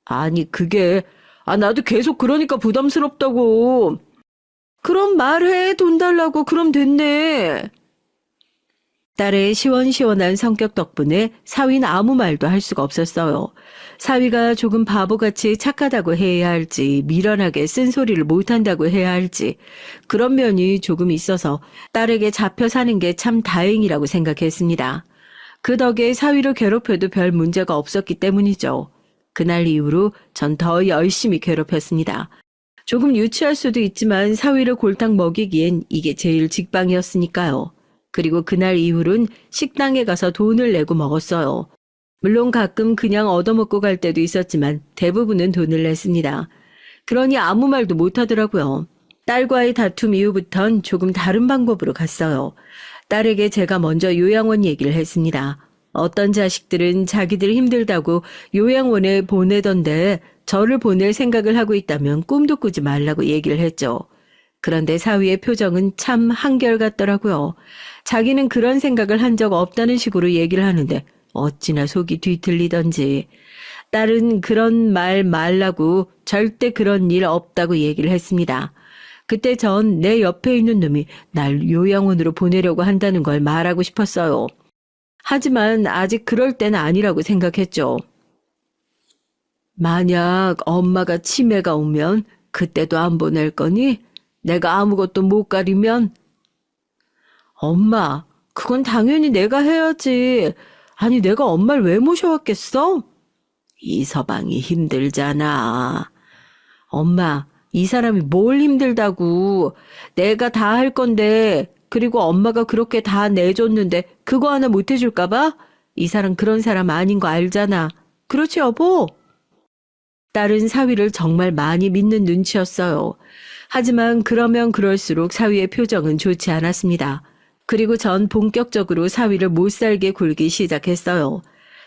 Speaker 1: 아니, 그게 나도 계속 그러니까 부담스럽다고. 그럼 말해. 돈 달라고. 그럼 됐네. 딸의 시원시원한 성격 덕분에 사위는 아무 말도 할 수가 없었어요. 사위가 조금 바보같이 착하다고 해야 할지 미련하게 쓴소리를 못한다고 해야 할지 그런 면이 조금 있어서 딸에게 잡혀 사는 게 참 다행이라고 생각했습니다. 그 덕에 사위를 괴롭혀도 별 문제가 없었기 때문이죠. 그날 이후로 전 더 열심히 괴롭혔습니다. 조금 유치할 수도 있지만 사위를 골탕 먹이기엔 이게 제일 직방이었으니까요. 그리고 그날 이후론 식당에 가서 돈을 내고 먹었어요. 물론 가끔 그냥 얻어먹고 갈 때도 있었지만 대부분은 돈을 냈습니다. 그러니 아무 말도 못하더라고요. 딸과의 다툼 이후부턴 조금 다른 방법으로 갔어요. 딸에게 제가 먼저 요양원 얘기를 했습니다. 어떤 자식들은 자기들 힘들다고 요양원에 보내던데 저를 보낼 생각을 하고 있다면 꿈도 꾸지 말라고 얘기를 했죠. 그런데 사위의 표정은 참 한결같더라고요. 자기는 그런 생각을 한 적 없다는 식으로 얘기를 하는데 어찌나 속이 뒤틀리던지. 딸은 그런 말 말라고 절대 그런 일 없다고 얘기를 했습니다. 그때 전 내 옆에 있는 놈이 날 요양원으로 보내려고 한다는 걸 말하고 싶었어요. 하지만 아직 그럴 때는 아니라고 생각했죠. 만약 엄마가 치매가 오면 그때도 안 보낼 거니? 내가 아무것도 못 가리면? 엄마, 그건 당연히 내가 해야지. 아니, 내가 엄마를 왜 모셔왔겠어? 이서방이 힘들잖아. 엄마, 이 사람이 뭘 힘들다고. 내가 다 할 건데, 그리고 엄마가 그렇게 다 내줬는데 그거 하나 못 해줄까 봐? 이 사람 그런 사람 아닌 거 알잖아. 그렇지, 여보? 딸은 사위를 정말 많이 믿는 눈치였어요. 하지만 그러면 그럴수록 사위의 표정은 좋지 않았습니다. 그리고 전 본격적으로 사위를 못살게 굴기 시작했어요.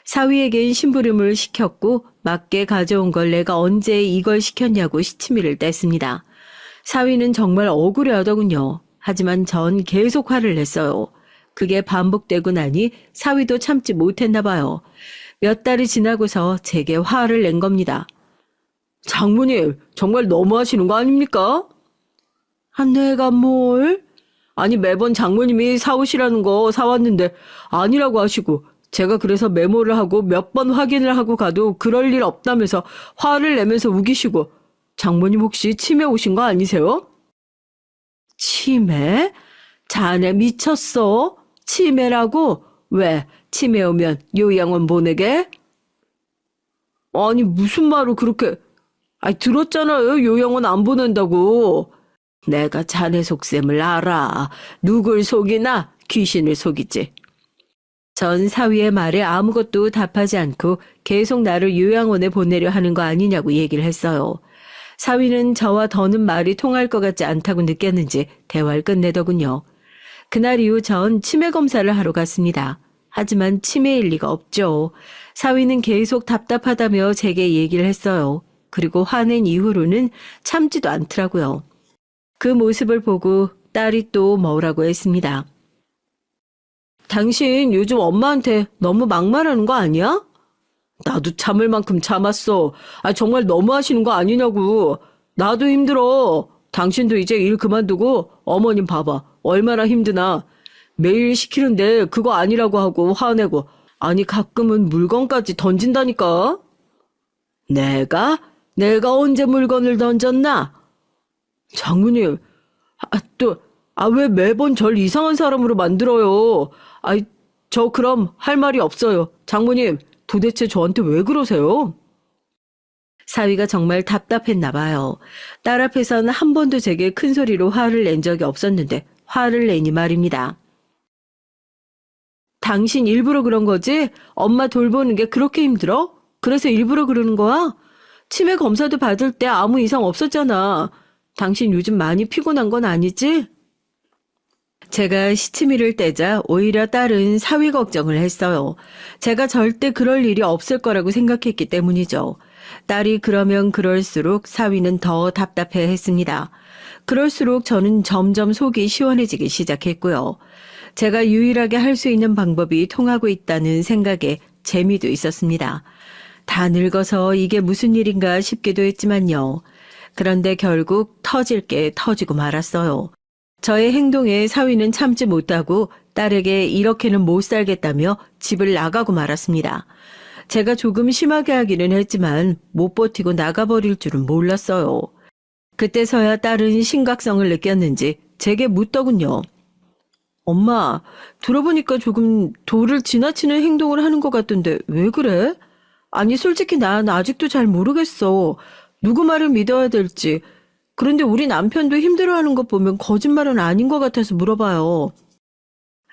Speaker 1: 사위에겐 심부름을 시켰고 맞게 가져온 걸 내가 언제 이걸 시켰냐고 시치미를 뗐습니다. 사위는 정말 억울해하더군요. 하지만 전 계속 화를 냈어요. 그게 반복되고 나니 사위도 참지 못했나 봐요. 몇 달이 지나고서 제게 화를 낸 겁니다. 장모님, 정말 너무하시는 거 아닙니까? 내가 뭘? 아니, 매번 장모님이 사오시라는 거 사왔는데 아니라고 하시고 제가 그래서 메모를 하고 몇 번 확인을 하고 가도 그럴 일 없다면서 화를 내면서 우기시고 장모님 혹시 치매 오신 거 아니세요? 치매? 자네 미쳤어? 치매라고? 왜? 치매 오면 요양원 보내게? 아니, 무슨 말을 그렇게... 들었잖아요. 요양원 안 보낸다고. 내가 자네 속셈을 알아. 누굴 속이나 귀신을 속이지. 전 사위의 말에 아무것도 답하지 않고 계속 나를 요양원에 보내려 하는 거 아니냐고 얘기를 했어요. 사위는 저와 더는 말이 통할 것 같지 않다고 느꼈는지 대화를 끝내더군요. 그날 이후 전 치매 검사를 하러 갔습니다. 하지만 치매일 리가 없죠. 사위는 계속 답답하다며 제게 얘기를 했어요. 그리고 화낸 이후로는 참지도 않더라고요. 그 모습을 보고 딸이 또 뭐라고 했습니다. 당신 요즘 엄마한테 너무 막말하는 거 아니야? 나도 참을 만큼 참았어. 정말 너무하시는 거 아니냐고. 나도 힘들어. 당신도 이제 일 그만두고 어머님 봐봐. 얼마나 힘드나. 매일 시키는데 그거 아니라고 하고 화내고. 아니 가끔은 물건까지 던진다니까. 내가 언제 물건을 던졌나? 장모님, 왜 매번 절 이상한 사람으로 만들어요? 저 그럼 할 말이 없어요. 장모님, 도대체 저한테 왜 그러세요? 사위가 정말 답답했나 봐요. 딸 앞에서는 한 번도 제게 큰 소리로 화를 낸 적이 없었는데 화를 내니 말입니다. 당신 일부러 그런 거지? 엄마 돌보는 게 그렇게 힘들어? 그래서 일부러 그러는 거야? 치매 검사도 받을 때 아무 이상 없었잖아. 당신 요즘 많이 피곤한 건 아니지? 제가 시치미를 떼자 오히려 딸은 사위 걱정을 했어요. 제가 절대 그럴 일이 없을 거라고 생각했기 때문이죠. 딸이 그러면 그럴수록 사위는 더 답답해했습니다. 그럴수록 저는 점점 속이 시원해지기 시작했고요. 제가 유일하게 할 수 있는 방법이 통하고 있다는 생각에 재미도 있었습니다. 다 늙어서 이게 무슨 일인가 싶기도 했지만요. 그런데 결국 터질 게 터지고 말았어요. 저의 행동에 사위는 참지 못하고 딸에게 이렇게는 못 살겠다며 집을 나가고 말았습니다. 제가 조금 심하게 하기는 했지만 못 버티고 나가버릴 줄은 몰랐어요. 그때서야 딸은 심각성을 느꼈는지 제게 묻더군요. 엄마, 들어보니까 조금 도를 지나치는 행동을 하는 것 같던데 왜 그래? 아니 솔직히 난 아직도 잘 모르겠어. 누구 말을 믿어야 될지. 그런데 우리 남편도 힘들어하는 것 보면 거짓말은 아닌 것 같아서 물어봐요.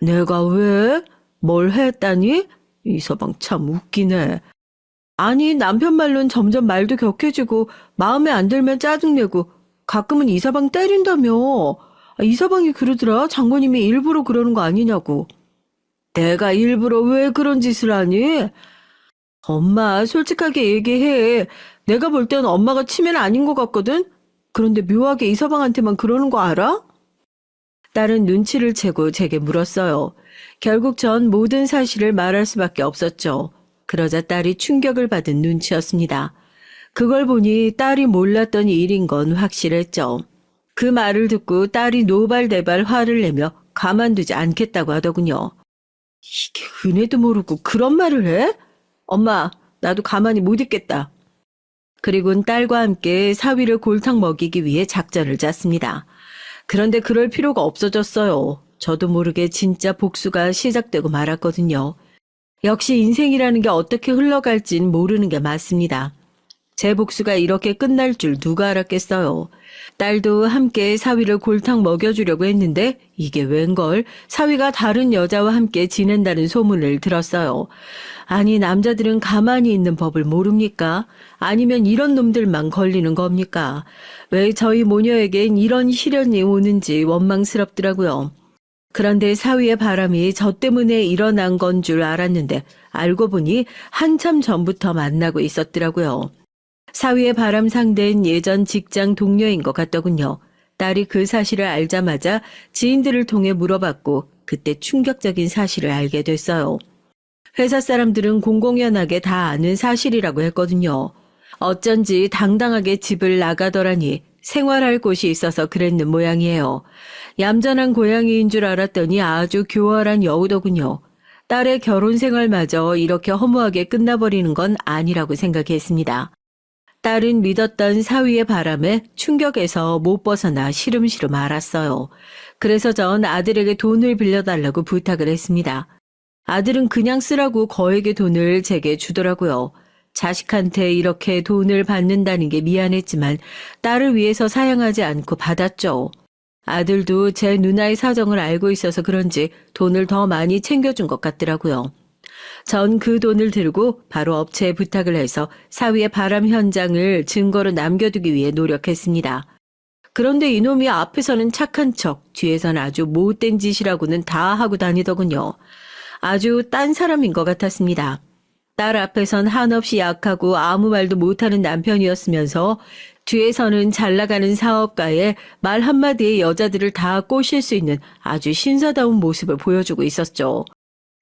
Speaker 1: 내가 왜? 뭘 했다니? 이서방 참 웃기네. 아니 남편 말로는 점점 말도 격해지고 마음에 안 들면 짜증내고 가끔은 이서방 때린다며. 이서방이 그러더라. 장모님이 일부러 그러는 거 아니냐고. 내가 일부러 왜 그런 짓을 하니? 엄마, 솔직하게 얘기해. 내가 볼 땐 엄마가 치매는 아닌 것 같거든? 그런데 묘하게 이서방한테만 그러는 거 알아? 딸은 눈치를 채고 제게 물었어요. 결국 전 모든 사실을 말할 수밖에 없었죠. 그러자 딸이 충격을 받은 눈치였습니다. 그걸 보니 딸이 몰랐던 일인 건 확실했죠. 그 말을 듣고 딸이 노발대발 화를 내며 가만두지 않겠다고 하더군요. 이게 은혜도 모르고 그런 말을 해? 엄마, 나도 가만히 못 있겠다. 그리고는 딸과 함께 사위를 골탕 먹이기 위해 작전을 짰습니다. 그런데 그럴 필요가 없어졌어요. 저도 모르게 진짜 복수가 시작되고 말았거든요. 역시 인생이라는 게 어떻게 흘러갈진 모르는 게 맞습니다. 제 복수가 이렇게 끝날 줄 누가 알았겠어요. 딸도 함께 사위를 골탕 먹여주려고 했는데 이게 웬걸 사위가 다른 여자와 함께 지낸다는 소문을 들었어요. 아니 남자들은 가만히 있는 법을 모릅니까? 아니면 이런 놈들만 걸리는 겁니까? 왜 저희 모녀에겐 이런 시련이 오는지 원망스럽더라고요. 그런데 사위의 바람이 저 때문에 일어난 건 줄 알았는데 알고 보니 한참 전부터 만나고 있었더라고요. 사위의 바람 상대는 예전 직장 동료인 것 같더군요. 딸이 그 사실을 알자마자 지인들을 통해 물어봤고 그때 충격적인 사실을 알게 됐어요. 회사 사람들은 공공연하게 다 아는 사실이라고 했거든요. 어쩐지 당당하게 집을 나가더라니 생활할 곳이 있어서 그랬는 모양이에요. 얌전한 고양이인 줄 알았더니 아주 교활한 여우더군요. 딸의 결혼 생활마저 이렇게 허무하게 끝나버리는 건 아니라고 생각했습니다. 딸은 믿었던 사위의 바람에 충격에서 못 벗어나 시름시름 앓았어요. 그래서 전 아들에게 돈을 빌려달라고 부탁을 했습니다. 아들은 그냥 쓰라고 거액의 돈을 제게 주더라고요. 자식한테 이렇게 돈을 받는다는 게 미안했지만 딸을 위해서 사양하지 않고 받았죠. 아들도 제 누나의 사정을 알고 있어서 그런지 돈을 더 많이 챙겨준 것 같더라고요. 전 그 돈을 들고 바로 업체에 부탁을 해서 사위의 바람 현장을 증거로 남겨두기 위해 노력했습니다. 그런데 이놈이 앞에서는 착한 척, 뒤에서는 아주 못된 짓이라고는 다 하고 다니더군요. 아주 딴 사람인 것 같았습니다. 딸 앞에선 한없이 약하고 아무 말도 못하는 남편이었으면서 뒤에서는 잘 나가는 사업가에 말 한마디에 여자들을 다 꼬실 수 있는 아주 신사다운 모습을 보여주고 있었죠.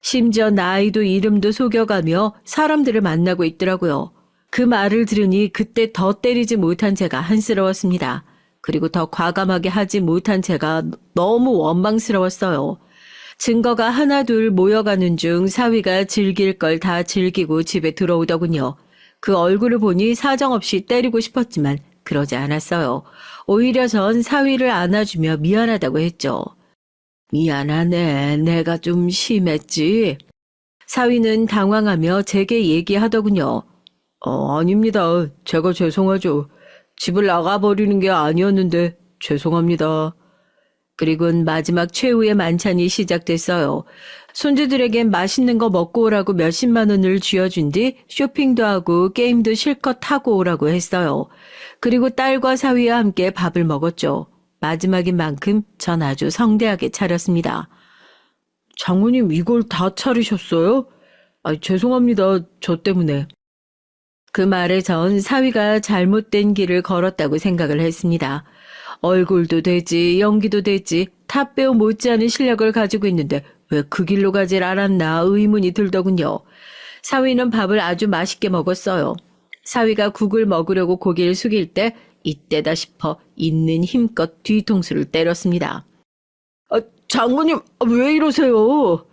Speaker 1: 심지어 나이도 이름도 속여가며 사람들을 만나고 있더라고요. 그 말을 들으니 그때 더 때리지 못한 제가 한스러웠습니다. 그리고 더 과감하게 하지 못한 제가 너무 원망스러웠어요. 증거가 하나둘 모여가는 중 사위가 즐길 걸 다 즐기고 집에 들어오더군요. 그 얼굴을 보니 사정없이 때리고 싶었지만 그러지 않았어요. 오히려 전 사위를 안아주며 미안하다고 했죠. 미안하네. 내가 좀 심했지. 사위는 당황하며 제게 얘기하더군요. 아닙니다. 제가 죄송하죠. 집을 나가버리는 게 아니었는데 죄송합니다. 그리고는 마지막 최후의 만찬이 시작됐어요. 손주들에겐 맛있는 거 먹고 오라고 몇십만 원을 쥐어준 뒤 쇼핑도 하고 게임도 실컷 하고 오라고 했어요. 그리고 딸과 사위와 함께 밥을 먹었죠. 마지막인 만큼 전 아주 성대하게 차렸습니다. 장모님 이걸 다 차리셨어요? 죄송합니다. 저 때문에. 그 말에 전 사위가 잘못된 길을 걸었다고 생각을 했습니다. 얼굴도 되지 연기도 되지 탑배우 못지않은 실력을 가지고 있는데 왜 그 길로 가질 않았나 의문이 들더군요. 사위는 밥을 아주 맛있게 먹었어요. 사위가 국을 먹으려고 고개를 숙일 때 이때다 싶어 있는 힘껏 뒤통수를 때렸습니다. 장모님 왜 이러세요?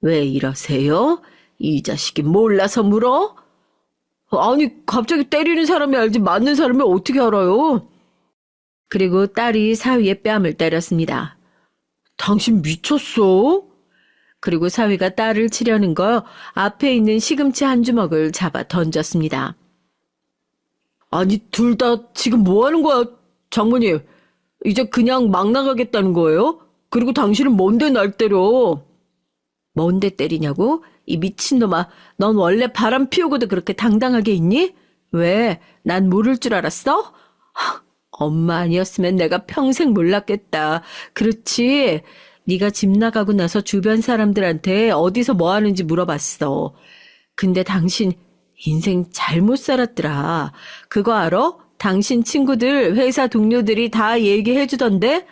Speaker 1: 왜 이러세요? 이 자식이 몰라서 물어? 아니 갑자기 때리는 사람이 알지 맞는 사람이 어떻게 알아요? 그리고 딸이 사위의 뺨을 때렸습니다. 당신 미쳤어? 그리고 사위가 딸을 치려는 거 앞에 있는 시금치 한 주먹을 잡아 던졌습니다. 아니 둘 다 지금 뭐 하는 거야 장모님? 이제 그냥 막 나가겠다는 거예요? 그리고 당신은 뭔데 날 때려? 뭔데 때리냐고? 이 미친놈아, 넌 원래 바람 피우고도 그렇게 당당하게 있니? 왜? 난 모를 줄 알았어? 엄마 아니었으면 내가 평생 몰랐겠다. 그렇지? 네가 집 나가고 나서 주변 사람들한테 어디서 뭐 하는지 물어봤어. 근데 당신 인생 잘못 살았더라. 그거 알아? 당신 친구들, 회사 동료들이 다 얘기해 주던데?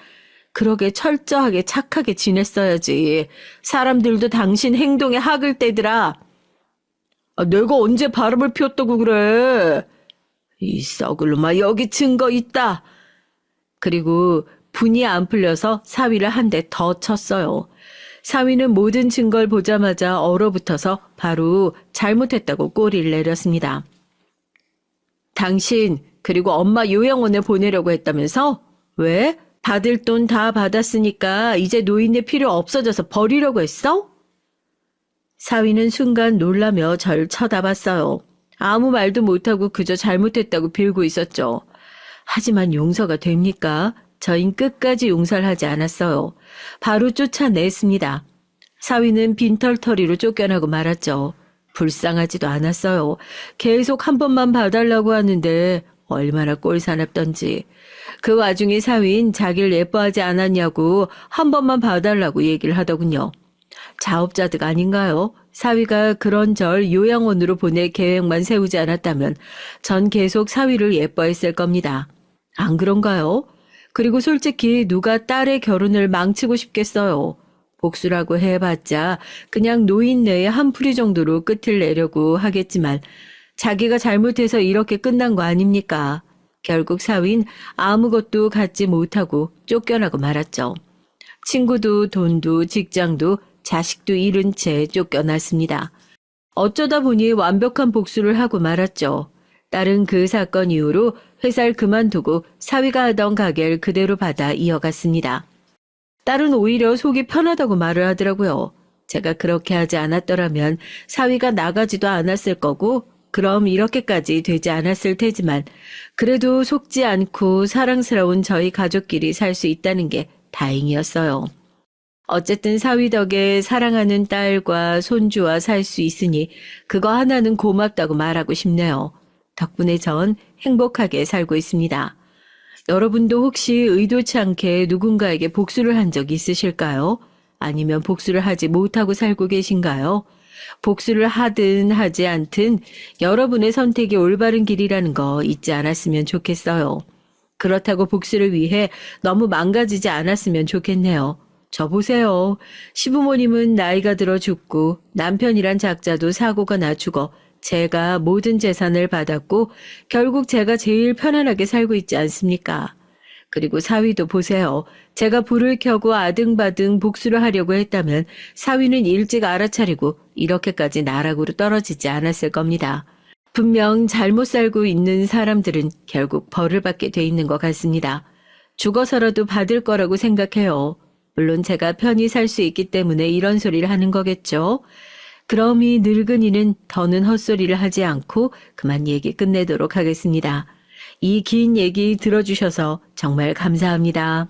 Speaker 1: 그러게 철저하게 착하게 지냈어야지. 사람들도 당신 행동에 학을 떼더라. 내가 언제 바람을 피웠다고 그래? 이 썩을 놈아, 여기 증거 있다. 그리고 분이 안 풀려서 사위를 한 대 더 쳤어요. 사위는 모든 증거를 보자마자 얼어붙어서 바로 잘못했다고 꼬리를 내렸습니다. 당신 그리고 엄마 요양원에 보내려고 했다면서? 왜? 받을 돈 다 받았으니까 이제 노인네 필요 없어져서 버리려고 했어? 사위는 순간 놀라며 절 쳐다봤어요. 아무 말도 못하고 그저 잘못했다고 빌고 있었죠. 하지만 용서가 됩니까? 저흰 끝까지 용서를 하지 않았어요. 바로 쫓아냈습니다. 사위는 빈털터리로 쫓겨나고 말았죠. 불쌍하지도 않았어요. 계속 한 번만 봐달라고 하는데 얼마나 꼴사납던지. 그 와중에 사위는 자기를 예뻐하지 않았냐고 한 번만 봐달라고 얘기를 하더군요. 자업자득 아닌가요? 사위가 그런 절 요양원으로 보낼 계획만 세우지 않았다면 전 계속 사위를 예뻐했을 겁니다. 안 그런가요? 그리고 솔직히 누가 딸의 결혼을 망치고 싶겠어요. 복수라고 해봤자 그냥 노인네의 한풀이 정도로 끝을 내려고 하겠지만 자기가 잘못해서 이렇게 끝난 거 아닙니까? 결국 사위는 아무것도 갖지 못하고 쫓겨나고 말았죠. 친구도 돈도 직장도 자식도 잃은 채 쫓겨났습니다. 어쩌다 보니 완벽한 복수를 하고 말았죠. 딸은 그 사건 이후로 회사를 그만두고 사위가 하던 가게를 그대로 받아 이어갔습니다. 딸은 오히려 속이 편하다고 말을 하더라고요. 제가 그렇게 하지 않았더라면 사위가 나가지도 않았을 거고 그럼 이렇게까지 되지 않았을 테지만 그래도 속지 않고 사랑스러운 저희 가족끼리 살 수 있다는 게 다행이었어요. 어쨌든 사위 덕에 사랑하는 딸과 손주와 살 수 있으니 그거 하나는 고맙다고 말하고 싶네요. 덕분에 전 행복하게 살고 있습니다. 여러분도 혹시 의도치 않게 누군가에게 복수를 한 적 있으실까요? 아니면 복수를 하지 못하고 살고 계신가요? 복수를 하든 하지 않든 여러분의 선택이 올바른 길이라는 거 잊지 않았으면 좋겠어요. 그렇다고 복수를 위해 너무 망가지지 않았으면 좋겠네요. 저 보세요. 시부모님은 나이가 들어 죽고 남편이란 작자도 사고가 나 죽어 제가 모든 재산을 받았고 결국 제가 제일 편안하게 살고 있지 않습니까? 그리고 사위도 보세요. 제가 불을 켜고 아등바등 복수를 하려고 했다면 사위는 일찍 알아차리고 이렇게까지 나락으로 떨어지지 않았을 겁니다. 분명 잘못 살고 있는 사람들은 결국 벌을 받게 돼 있는 것 같습니다. 죽어서라도 받을 거라고 생각해요. 물론 제가 편히 살 수 있기 때문에 이런 소리를 하는 거겠죠. 그럼 이 늙은이는 더는 헛소리를 하지 않고 그만 얘기 끝내도록 하겠습니다. 이 긴 얘기 들어주셔서 정말 감사합니다.